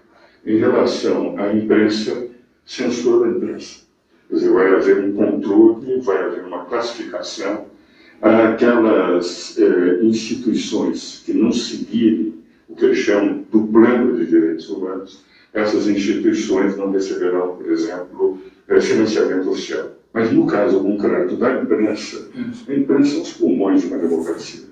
em relação à imprensa, censura da imprensa. Quer dizer, vai haver um controle, vai haver uma classificação. Aquelas instituições que não seguirem o que eles chamam do plano de direitos humanos, essas instituições não receberão, por exemplo, financiamento oficial. Mas no caso concreto da imprensa, a imprensa são os pulmões de uma democracia.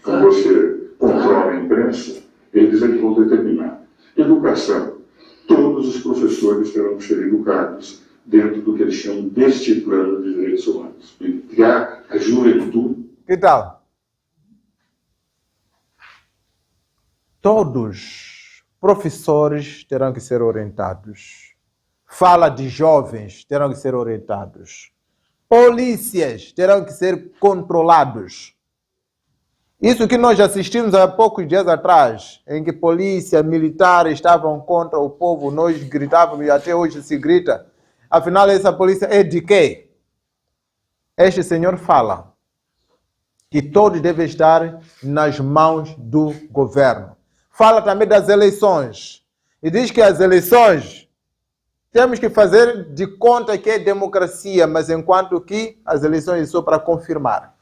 Quando você controla a imprensa, eles é que vão determinar. Educação. Todos os professores terão que ser educados dentro do que eles chamam deste plano de direitos humanos. E a juventude. Que tal? Todos professores terão que ser orientados. Fala de jovens terão que ser orientados. Polícias terão que ser controlados. Isso que nós assistimos há poucos dias atrás, em que polícia, militares estavam contra o povo, nós gritávamos e até hoje se grita. Afinal, essa polícia é de quê? Este senhor fala que todos devem estar nas mãos do governo. Fala também das eleições. E diz que as eleições temos que fazer de conta que é democracia, mas enquanto que as eleições são só para confirmar.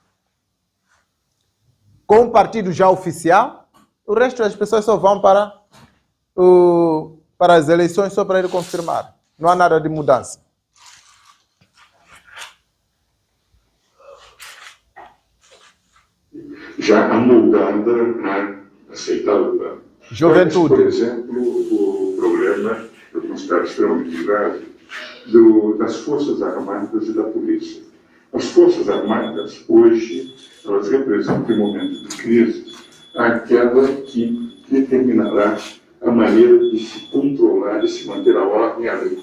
com um partido já oficial, o resto das pessoas só vão para as eleições só para ele confirmar. Não há nada de mudança. Já amoldada a aceitá-la. Juventude. Por exemplo, o problema, eu considero extremamente grave, das Forças Armadas e da Polícia. As Forças Armadas, hoje, elas representam, em momento de crise, aquela que determinará a maneira de se controlar e se manter a ordem e a lei.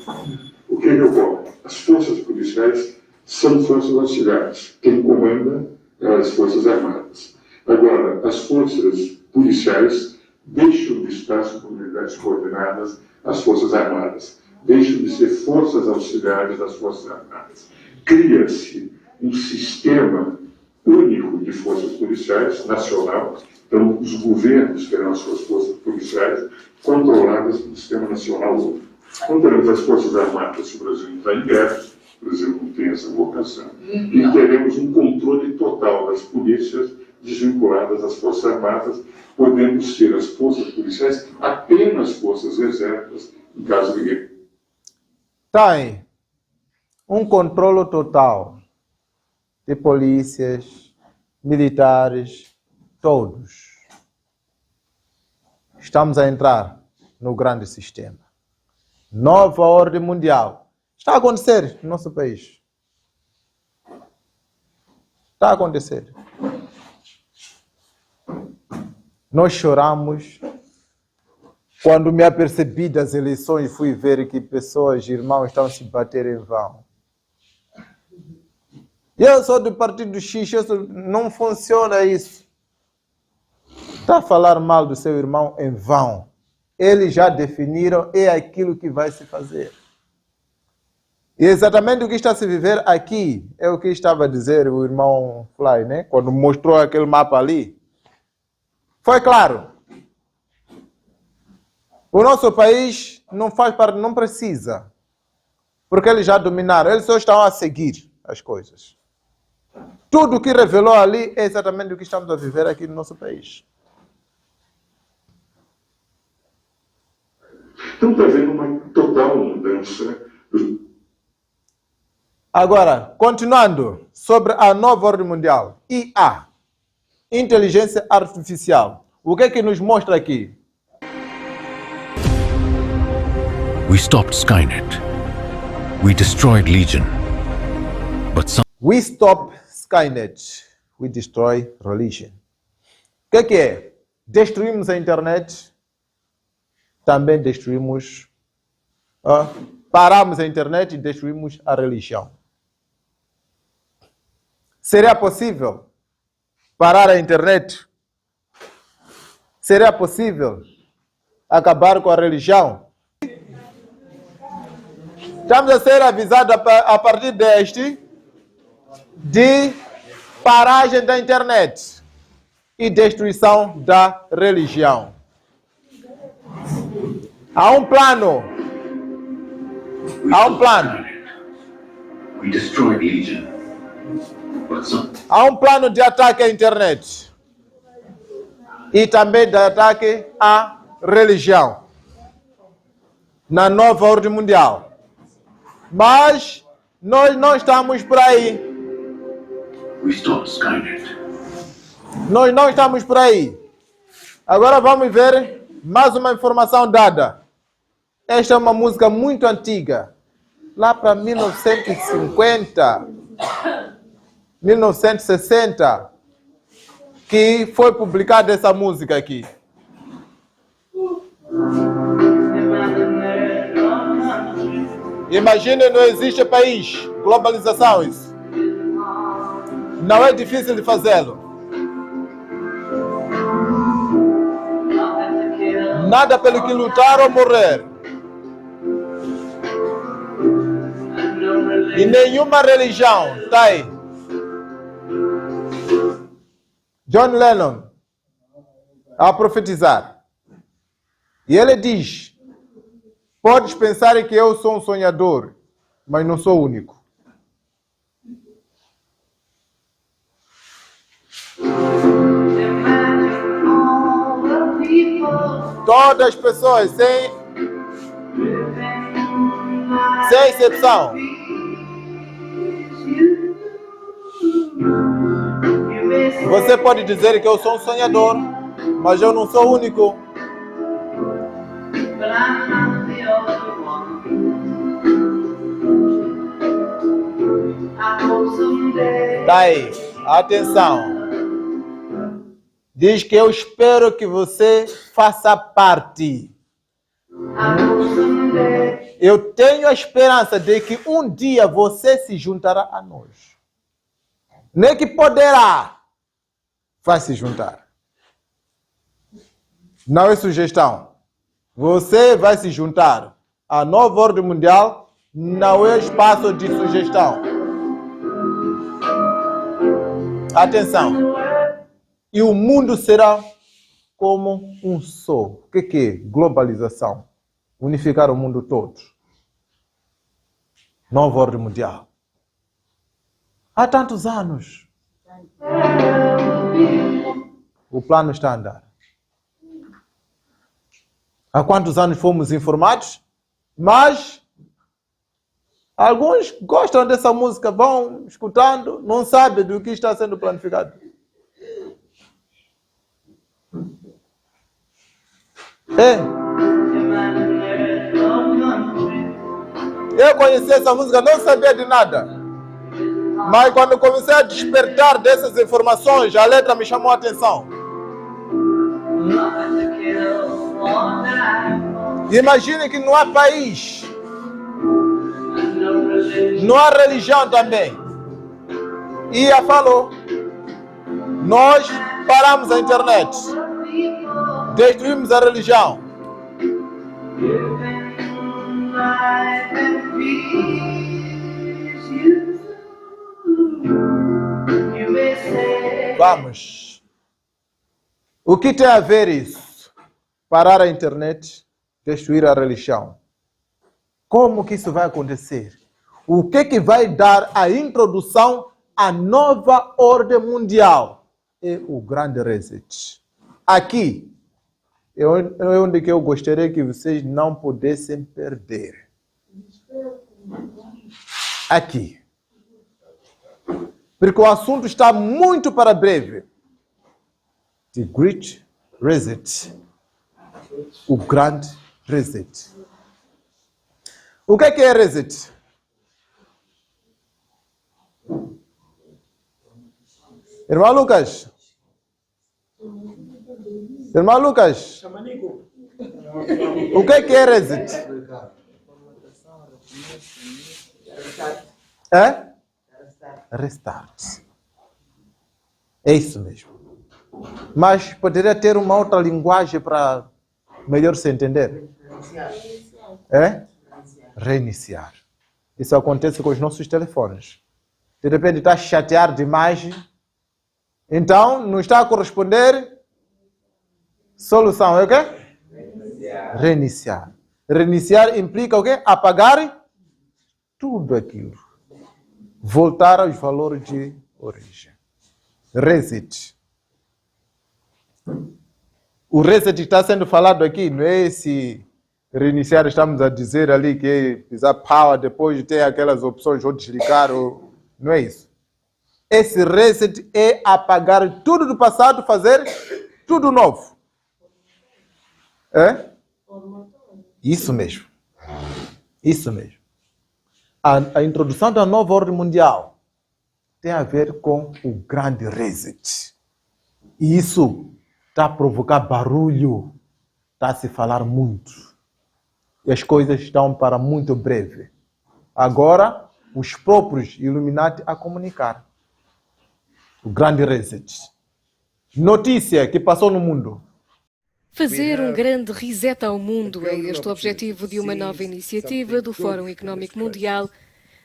O que ocorre? As forças policiais são forças auxiliares. Quem comanda é as Forças Armadas. Agora, as forças policiais deixam de estar sob unidades coordenadas às Forças Armadas, deixam de ser forças auxiliares das Forças Armadas. Cria-se um sistema único de forças policiais, nacional. Então, os governos terão as suas forças policiais controladas pelo sistema nacional único. Quando teremos as Forças Armadas, se o Brasil não está em guerra, o Brasil não tem essa vocação, e teremos um controle total das polícias desvinculadas às Forças Armadas, podendo ser as forças policiais apenas forças reservas em caso de guerra. Tem um controle total de polícias, militares, todos. Estamos a entrar no grande sistema. Nova ordem mundial. Está a acontecer no nosso país. Está a acontecer. Nós choramos quando me apercebi das eleições, fui ver que pessoas, irmãos, estão se bater em vão. Eu sou do partido X, não funciona isso. Está a falar mal do seu irmão em vão. Eles já definiram, é aquilo que vai se fazer. E exatamente o que está a se viver aqui é o que estava a dizer o irmão Fly, né? Quando mostrou aquele mapa ali. Foi claro. O nosso país não faz parte, não precisa. Porque eles já dominaram, eles só estão a seguir as coisas. Tudo o que revelou ali é exatamente o que estamos a viver aqui no nosso país. Então está havendo uma total mudança. Agora, continuando sobre a nova ordem mundial, IA, inteligência artificial. O que é que nos mostra aqui? We stopped Skynet. We destroyed Legion. But some... We stop Skynet. We destroy religion. O que é? Destruímos a internet. Também destruímos... paramos a internet e destruímos a religião. Seria possível parar a internet? Seria possível acabar com a religião? Estamos a ser avisados a partir deste de paragem da internet e destruição da religião. Há um plano. Há um plano. We destroyed Legion. Há um plano de ataque à internet e também de ataque à religião na nova ordem mundial. Mas nós não estamos por aí. We stopped Skynet. Nós não estamos por aí. Agora vamos ver mais uma informação dada. Esta é uma música muito antiga, lá para 1950, 1960, que foi publicada essa música aqui. Imagine, não existe país, globalização isso. Não é difícil de fazê-lo. Nada pelo que lutar ou morrer. E nenhuma religião está aí. John Lennon a profetizar. E ele diz: podes pensar que eu sou um sonhador, mas não sou o único. Todas as pessoas, sem exceção. Você pode dizer que eu sou um sonhador, mas eu não sou o único. Daí, atenção. Diz que eu espero que você faça parte. Eu tenho a esperança de que um dia você se juntará a nós. Não é que poderá, vai se juntar. Não é sugestão. Você vai se juntar. A nova ordem mundial não é espaço de sugestão. Atenção. E o mundo será como um só. O que é globalização? Unificar o mundo todo. Nova ordem mundial. Há tantos anos. O plano está a andar. Há quantos anos fomos informados? Mas alguns gostam dessa música, vão escutando, não sabem do que está sendo planificado. Eu conheci essa música, não sabia de nada. Mas quando comecei a despertar dessas informações, a letra me chamou a atenção. Imagine que não há país, não há religião também. E ela falou, nós paramos a internet, destruímos a religião. Vamos. O que tem a ver isso? Parar a internet, destruir a religião. Como que isso vai acontecer? O que vai dar a introdução à nova ordem mundial? É o grande reset. Aqui é onde que eu gostaria que vocês não pudessem perder. Aqui. Porque o assunto está muito para breve. The Great Reset. O grande reset. O que é reset? Irmão Lucas. Irmão Lucas. O que é reset? É? Restart. É isso mesmo. Mas poderia ter uma outra linguagem para melhor se entender. É? Reiniciar. Isso acontece com os nossos telefones. De repente está a chatear demais. Então, não está a corresponder. Solução é o quê? Reiniciar. Reiniciar implica o quê? Apagar tudo aquilo. Voltar aos valores de origem. Reset. O reset está sendo falado aqui, não é esse reiniciar, estamos a dizer ali que é pisar power, depois de ter aquelas opções ou desligar, ou... não é isso. Esse reset é apagar tudo do passado, fazer tudo novo. É? Isso mesmo. Isso mesmo. A introdução da nova ordem mundial tem a ver com o grande reset. E isso está a provocar barulho, está a se falar muito. E as coisas estão para muito breve. Agora, os próprios Illuminati a comunicar. O grande reset. Notícia que passou no mundo. Fazer um grande reset ao mundo é este o objetivo de uma nova iniciativa do Fórum Económico Mundial,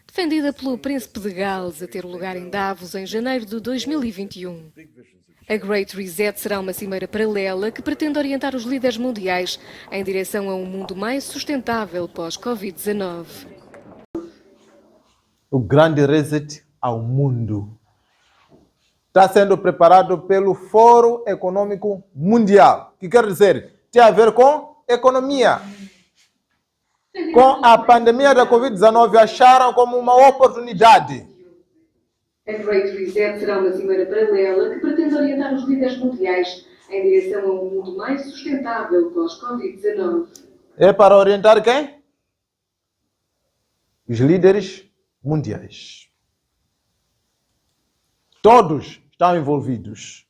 defendida pelo Príncipe de Gales, a ter lugar em Davos em janeiro de 2021. A Great Reset será uma cimeira paralela que pretende orientar os líderes mundiais em direção a um mundo mais sustentável pós-Covid-19. O grande reset ao mundo está sendo preparado pelo Fórum Econômico Mundial, que quer dizer, tem a ver com economia. Com a pandemia da Covid-19, acharam como uma oportunidade. A Great Reset será uma cimeira paralela que pretende orientar os líderes mundiais em direção a um mundo mais sustentável pós-Covid-19. É para orientar quem? Os líderes mundiais. Todos estão envolvidos.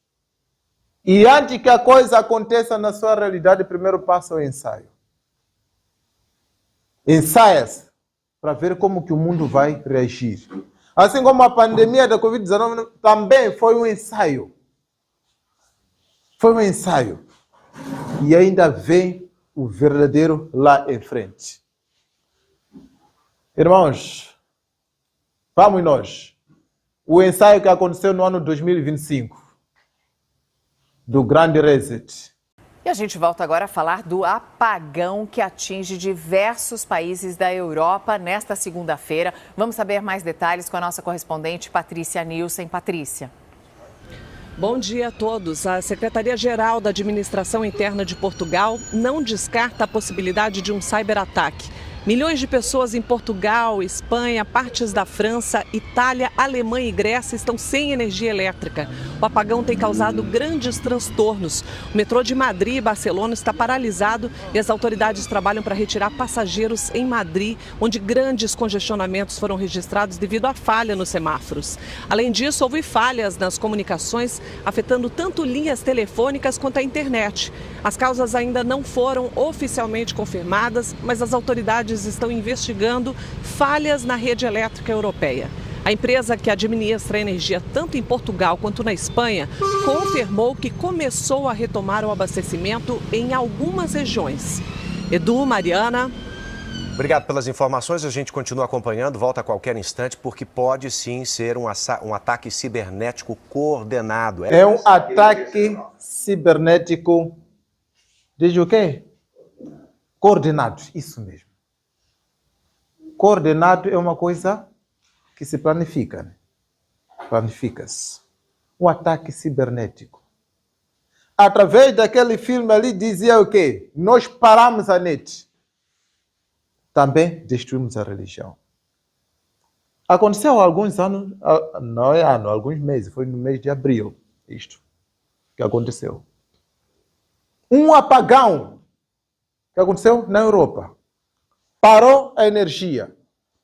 E antes que a coisa aconteça na sua realidade, o primeiro passo é o ensaio. Ensaia-se para ver como que o mundo vai reagir. Assim como a pandemia da Covid-19 também foi um ensaio. Foi um ensaio. E ainda vem o verdadeiro lá em frente. Irmãos, vamos nós. O ensaio que aconteceu no ano 2025, do Grande Reset. E a gente volta agora a falar do apagão que atinge diversos países da Europa nesta segunda-feira. Vamos saber mais detalhes com a nossa correspondente Patrícia Nilsen. Patrícia. Bom dia a todos. A Secretaria-Geral da Administração Interna de Portugal não descarta a possibilidade de um cyberataque. Milhões de pessoas em Portugal, Espanha, partes da França, Itália, Alemanha e Grécia estão sem energia elétrica. O apagão tem causado grandes transtornos. O metrô de Madrid e Barcelona está paralisado e as autoridades trabalham para retirar passageiros em Madrid, onde grandes congestionamentos foram registrados devido à falha nos semáforos. Além disso, houve falhas nas comunicações, afetando tanto linhas telefônicas quanto a internet. As causas ainda não foram oficialmente confirmadas, mas as autoridades estão investigando falhas na rede elétrica europeia. A empresa que administra a energia tanto em Portugal quanto na Espanha confirmou que começou a retomar o abastecimento em algumas regiões. Edu, Mariana. Obrigado pelas informações. A gente continua acompanhando, volta a qualquer instante, porque pode sim ser um ataque cibernético coordenado. É um ataque cibernético, diz o quê? Coordenado, isso mesmo. Coordenado é uma coisa que se planifica. Né? Planifica-se. Um ataque cibernético. Através daquele filme ali dizia o quê? Nós paramos a net. Também destruímos a religião. Aconteceu há alguns anos, não é ano, alguns meses, foi no mês de abril, isto que aconteceu. Um apagão que aconteceu na Europa. Parou a energia,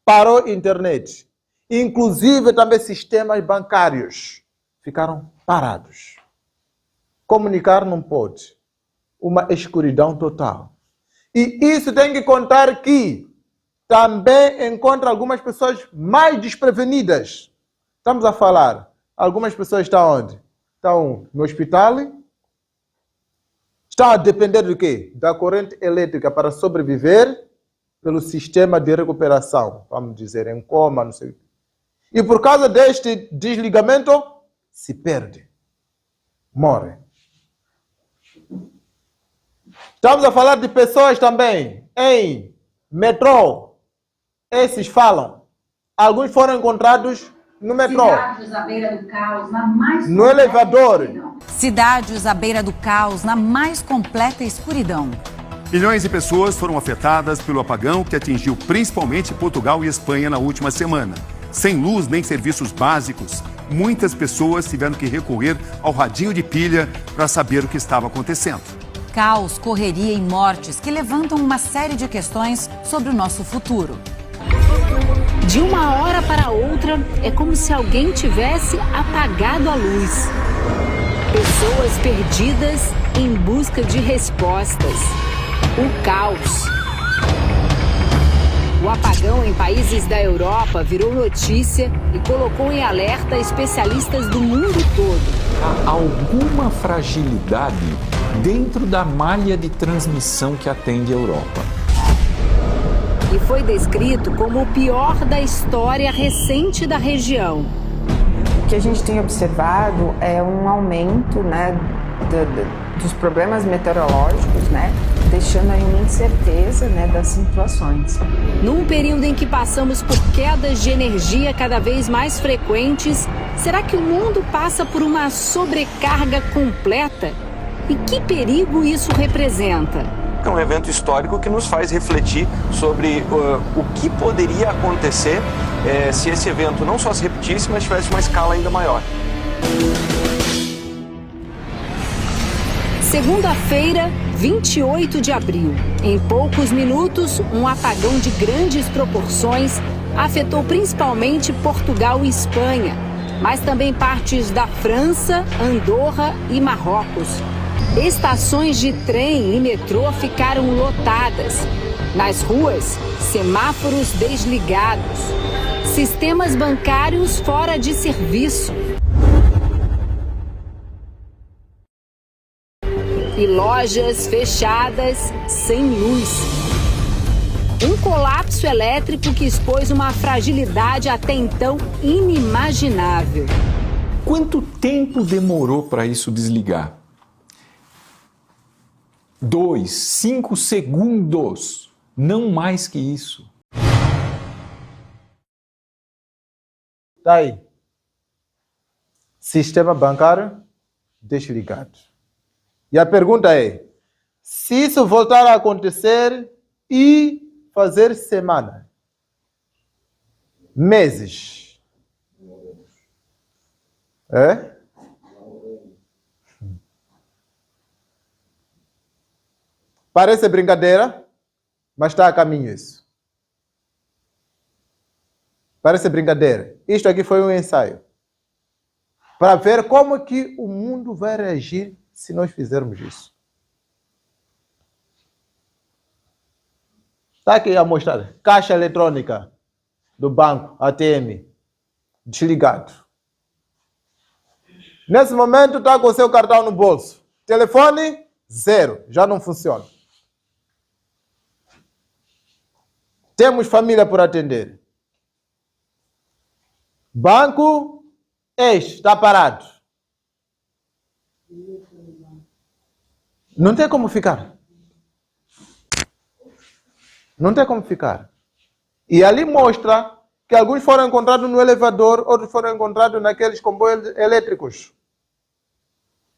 parou a internet, inclusive também sistemas bancários ficaram parados. Comunicar não pode, uma escuridão total. E isso tem que contar que também encontra algumas pessoas mais desprevenidas. Estamos a falar, algumas pessoas estão onde? Estão no hospital, estão a depender do quê? Da corrente elétrica para sobreviver, pelo sistema de recuperação, vamos dizer, em coma, não sei. E por causa deste desligamento, se perde, morre. Estamos a falar de pessoas também em metrô. Esses falam. Alguns foram encontrados no metrô. Cidades à beira do caos, na mais no elevador. Cidades à beira do caos, na mais completa escuridão. Milhões de pessoas foram afetadas pelo apagão que atingiu principalmente Portugal e Espanha na última semana. Sem luz nem serviços básicos, muitas pessoas tiveram que recorrer ao radinho de pilha para saber o que estava acontecendo. Caos, correria e mortes que levantam uma série de questões sobre o nosso futuro. De uma hora para outra, é como se alguém tivesse apagado a luz. Pessoas perdidas em busca de respostas. O caos. O apagão em países da Europa virou notícia e colocou em alerta especialistas do mundo todo. Há alguma fragilidade dentro da malha de transmissão que atende a Europa. E foi descrito como o pior da história recente da região. O que a gente tem observado é um aumento, dos problemas meteorológicos, deixando aí uma incerteza, das situações. Num período em que passamos por quedas de energia cada vez mais frequentes, será que o mundo passa por uma sobrecarga completa? E que perigo isso representa? É um evento histórico que nos faz refletir sobre o que poderia acontecer se esse evento não só se repetisse, mas tivesse uma escala ainda maior. Segunda-feira, 28 de abril. Em poucos minutos, um apagão de grandes proporções afetou principalmente Portugal e Espanha, mas também partes da França, Andorra e Marrocos. Estações de trem e metrô ficaram lotadas. Nas ruas, semáforos desligados. Sistemas bancários fora de serviço. E lojas fechadas, sem luz. Um colapso elétrico que expôs uma fragilidade até então inimaginável. Quanto tempo demorou para isso desligar? 2, 5 segundos, não mais que isso. Tá aí. Sistema bancário desligado. E a pergunta é, se isso voltar a acontecer e fazer semanas, meses, Parece brincadeira, mas está a caminho isso. Parece brincadeira. Isto aqui foi um ensaio para ver como que o mundo vai reagir se nós fizermos isso. Está aqui a mostrar. Caixa eletrônica do banco, ATM, desligado. Nesse momento está com o seu cartão no bolso. Telefone, zero, já não funciona. Temos família por atender. Banco, está parado. Não tem como ficar. Não tem como ficar. E ali mostra que alguns foram encontrados no elevador, outros foram encontrados naqueles comboios elétricos.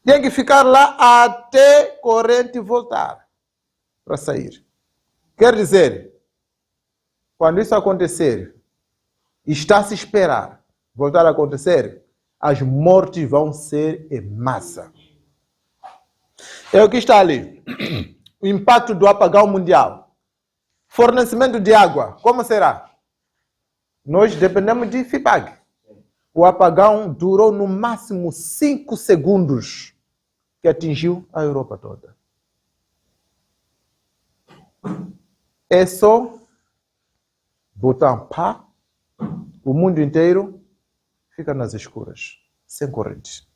Tem que ficar lá até corrente voltar para sair. Quer dizer, quando isso acontecer, está a se esperar voltar a acontecer, as mortes vão ser em massa. É o que está ali. O impacto do apagão mundial. Fornecimento de água, como será? Nós dependemos de FIPAG. O apagão durou no máximo 5 segundos, que atingiu a Europa toda. É só botar pá, o mundo inteiro fica nas escuras, sem corrente.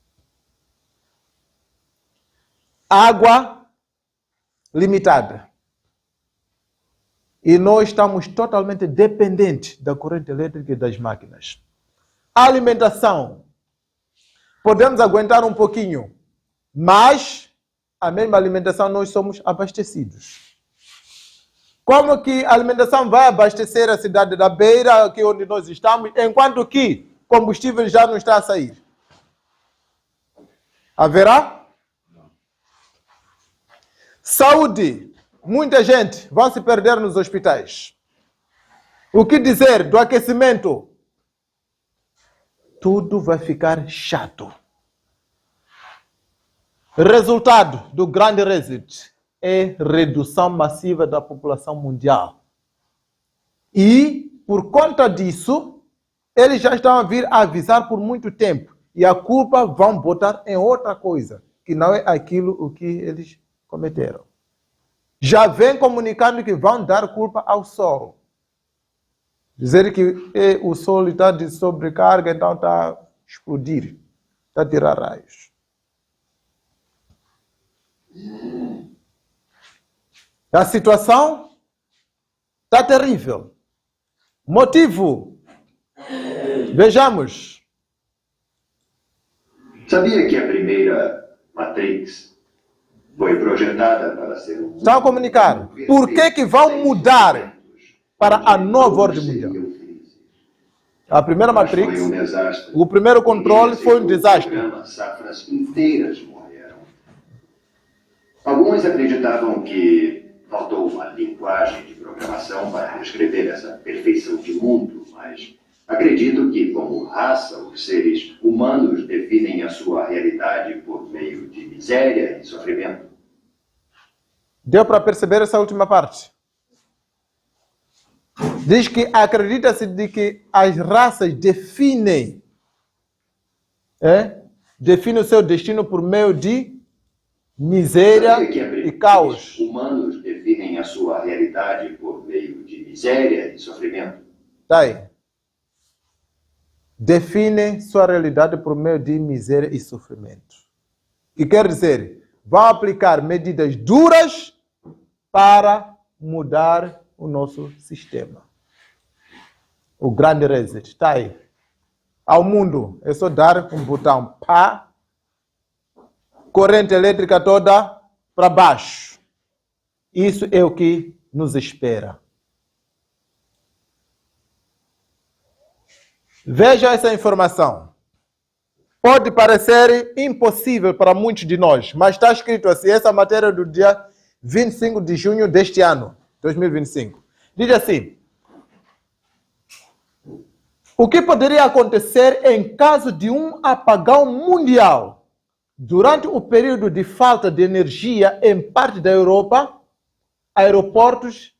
Água limitada. E nós estamos totalmente dependentes da corrente elétrica e das máquinas. Alimentação. Podemos aguentar um pouquinho, mas a mesma alimentação nós somos abastecidos. Como que a alimentação vai abastecer a cidade da Beira, aqui onde nós estamos, enquanto que combustível já não está a sair? Haverá? Saúde. Muita gente vai se perder nos hospitais. O que dizer do aquecimento? Tudo vai ficar chato. Resultado do grande reset é redução massiva da população mundial. E, por conta disso, eles já estão a vir a avisar por muito tempo. E a culpa vão botar em outra coisa, que não é aquilo o que eles cometeram. Já vem comunicando que vão dar culpa ao Sol. Dizer que o Sol está de sobrecarga, então está a explodir, está a tirar raios. A situação está terrível. Motivo? Vejamos. Sabia que a primeira Matrix foi projetada para ser um... Estão a comunicar. Por que vão mudar para a nova ordem mundial? A primeira Matrix, o primeiro controle foi um desastre. Safras inteiras morreram. Alguns acreditavam que faltou uma linguagem de programação para descrever essa perfeição de mundo, mas acredito que, como raça, os seres humanos definem a sua realidade por meio de miséria e sofrimento. Deu para perceber essa última parte? Diz que acredita-se de que as raças definem o seu destino por meio de miséria e caos. Os humanos definem a sua realidade por meio de miséria e sofrimento. Tá aí. Definem sua realidade por meio de miséria e sofrimento. Que quer dizer, vão aplicar medidas duras para mudar o nosso sistema. O grande reset está aí. Ao mundo, é só dar um botão, pá, corrente elétrica toda para baixo. Isso é o que nos espera. Veja essa informação. Pode parecer impossível para muitos de nós, mas está escrito assim, essa matéria do dia 25 de junho deste ano, 2025. Diz assim: o que poderia acontecer em caso de um apagão mundial durante o período de falta de energia em parte da Europa? Aeroportos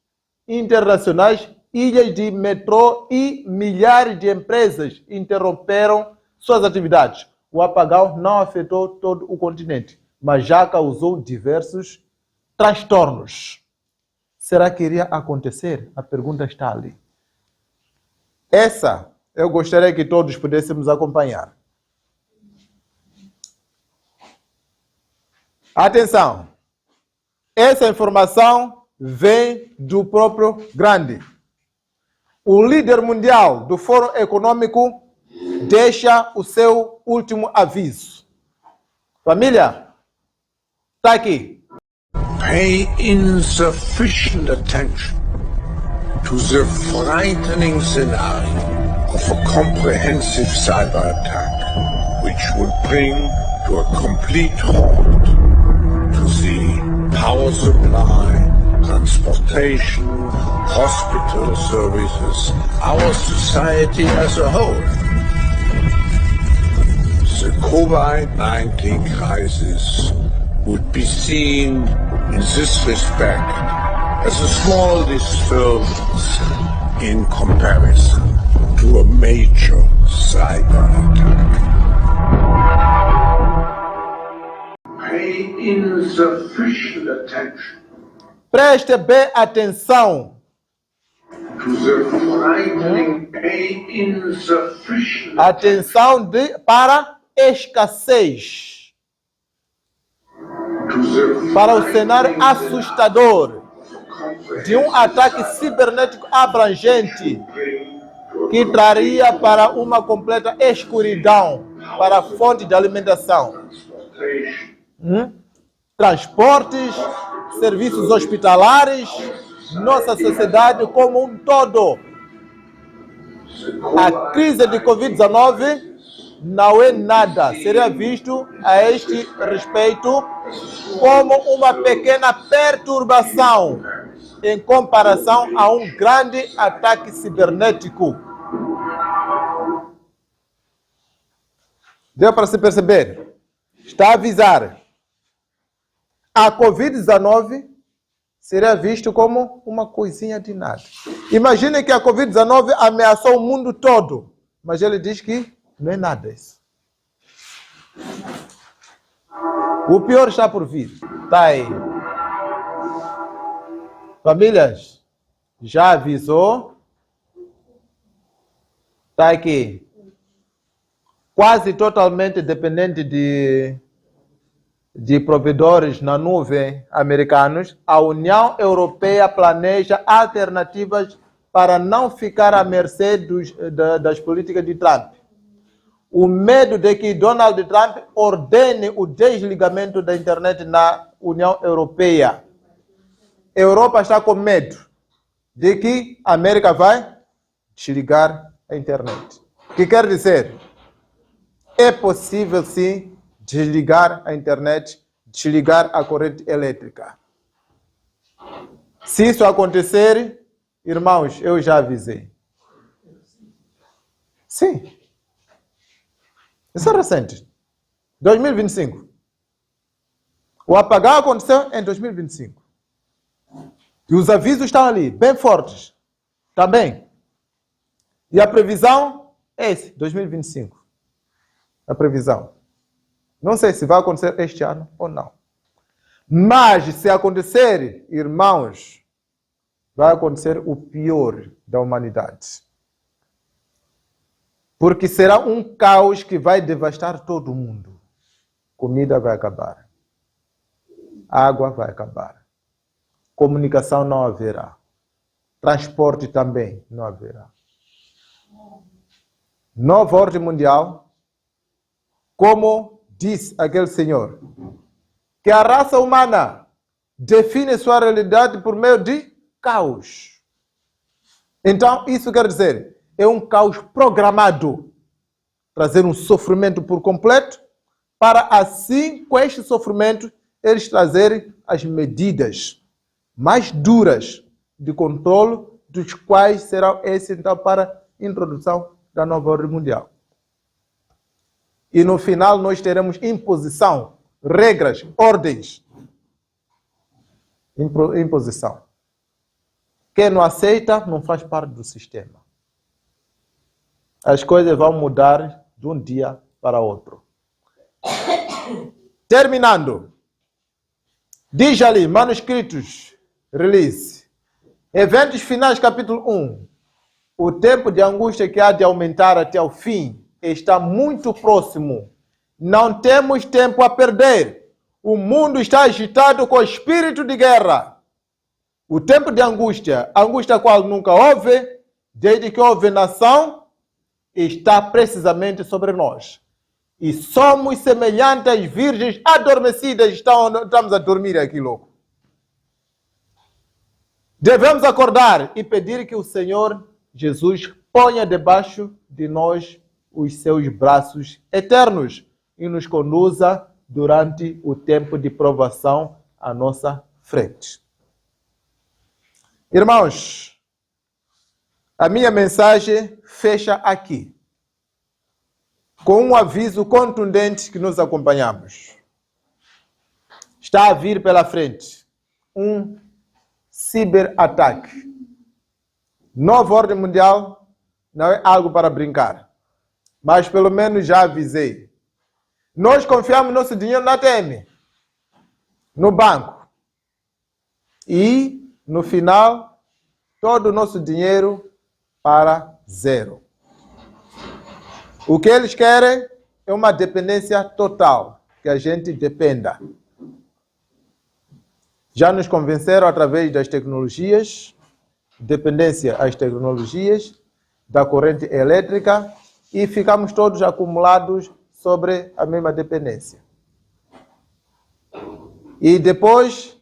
internacionais, ilhas de metrô e milhares de empresas interromperam suas atividades. O apagão não afetou todo o continente, mas já causou diversos transtornos. Será que iria acontecer? A pergunta está ali. Essa eu gostaria que todos pudéssemos acompanhar. Atenção! Essa informação vem do próprio Grande. O líder mundial do Fórum Econômico deixa o seu último aviso. Família, está aqui. Pay insufficient attention to the frightening scenario of a comprehensive cyber attack, which would bring to a complete halt to the power supply, transportation, hospital services, our society as a whole. The COVID-19 crisis would be seen in this respect as a small disturbance in comparison to a major cyber attack. Pay insufficient attention. Preste bem atenção. To the frightening, pay insufficient. Atenção para escassez. Para o cenário assustador de um ataque cibernético abrangente que traria para uma completa escuridão para a fonte de alimentação, transportes, serviços hospitalares, nossa sociedade como um todo. A crise de Covid-19 não é nada. Seria visto a este respeito como uma pequena perturbação em comparação a um grande ataque cibernético. Deu para se perceber? Está a avisar. A Covid-19 seria visto como uma coisinha de nada. Imagine que a Covid-19 ameaçou o mundo todo, mas ele diz que não é nada isso. O pior está por vir. Está aí. Famílias, já avisou? Está aqui. Quase totalmente dependente de provedores na nuvem americanos, a União Europeia planeja alternativas para não ficar à mercê das políticas de Trump. O medo de que Donald Trump ordene o desligamento da internet na União Europeia. A Europa está com medo de que a América vai desligar a internet. O que quer dizer? É possível, sim, desligar a internet desligar a corrente elétrica. Se isso acontecer, irmãos, eu já avisei. Sim. Isso é recente. 2025. O apagão aconteceu em 2025. E os avisos estão ali, bem fortes. Também. E a previsão é esse, 2025. A previsão. Não sei se vai acontecer este ano ou não. Mas se acontecer, irmãos, vai acontecer o pior da humanidade. Porque será um caos que vai devastar todo mundo. Comida vai acabar. Água vai acabar. Comunicação não haverá. Transporte também não haverá. Nova ordem mundial, como diz aquele senhor, que a raça humana define sua realidade por meio de caos. Então, isso quer dizer, é um caos programado. Trazer um sofrimento por completo, para assim, com este sofrimento, eles trazerem as medidas mais duras de controle, dos quais serão esses, então, para a introdução da nova ordem mundial. E no final nós teremos imposição, regras, ordens. Imposição. Quem não aceita não faz parte do sistema. As coisas vão mudar de um dia para outro. Terminando. Diz ali, manuscritos, release. Eventos finais, capítulo 1. O tempo de angústia que há de aumentar até o fim está muito próximo. Não temos tempo a perder. O mundo está agitado com o espírito de guerra. O tempo de angústia, angústia qual nunca houve, desde que houve nação, está precisamente sobre nós. E somos semelhantes às virgens adormecidas. Estamos a dormir aqui, louco. Devemos acordar e pedir que o Senhor Jesus ponha debaixo de nós os seus braços eternos e nos conduza durante o tempo de provação à nossa frente. Irmãos, a minha mensagem fecha aqui, com um aviso contundente que nos acompanhamos. Está a vir pela frente um ciberataque. Nova ordem mundial não é algo para brincar, mas pelo menos já avisei. Nós confiamos nosso dinheiro na ATM, no banco, e no final todo o nosso dinheiro para zero. O que eles querem é uma dependência total, que a gente dependa. Já nos convenceram através das tecnologias, dependência às tecnologias, da corrente elétrica, e ficamos todos acumulados sobre a mesma dependência. E depois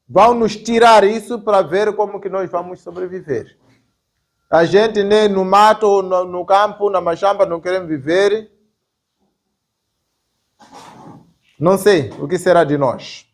vão nos tirar isso para ver como que nós vamos sobreviver. A gente nem no mato, no campo, na machamba não queremos viver. Não sei o que será de nós.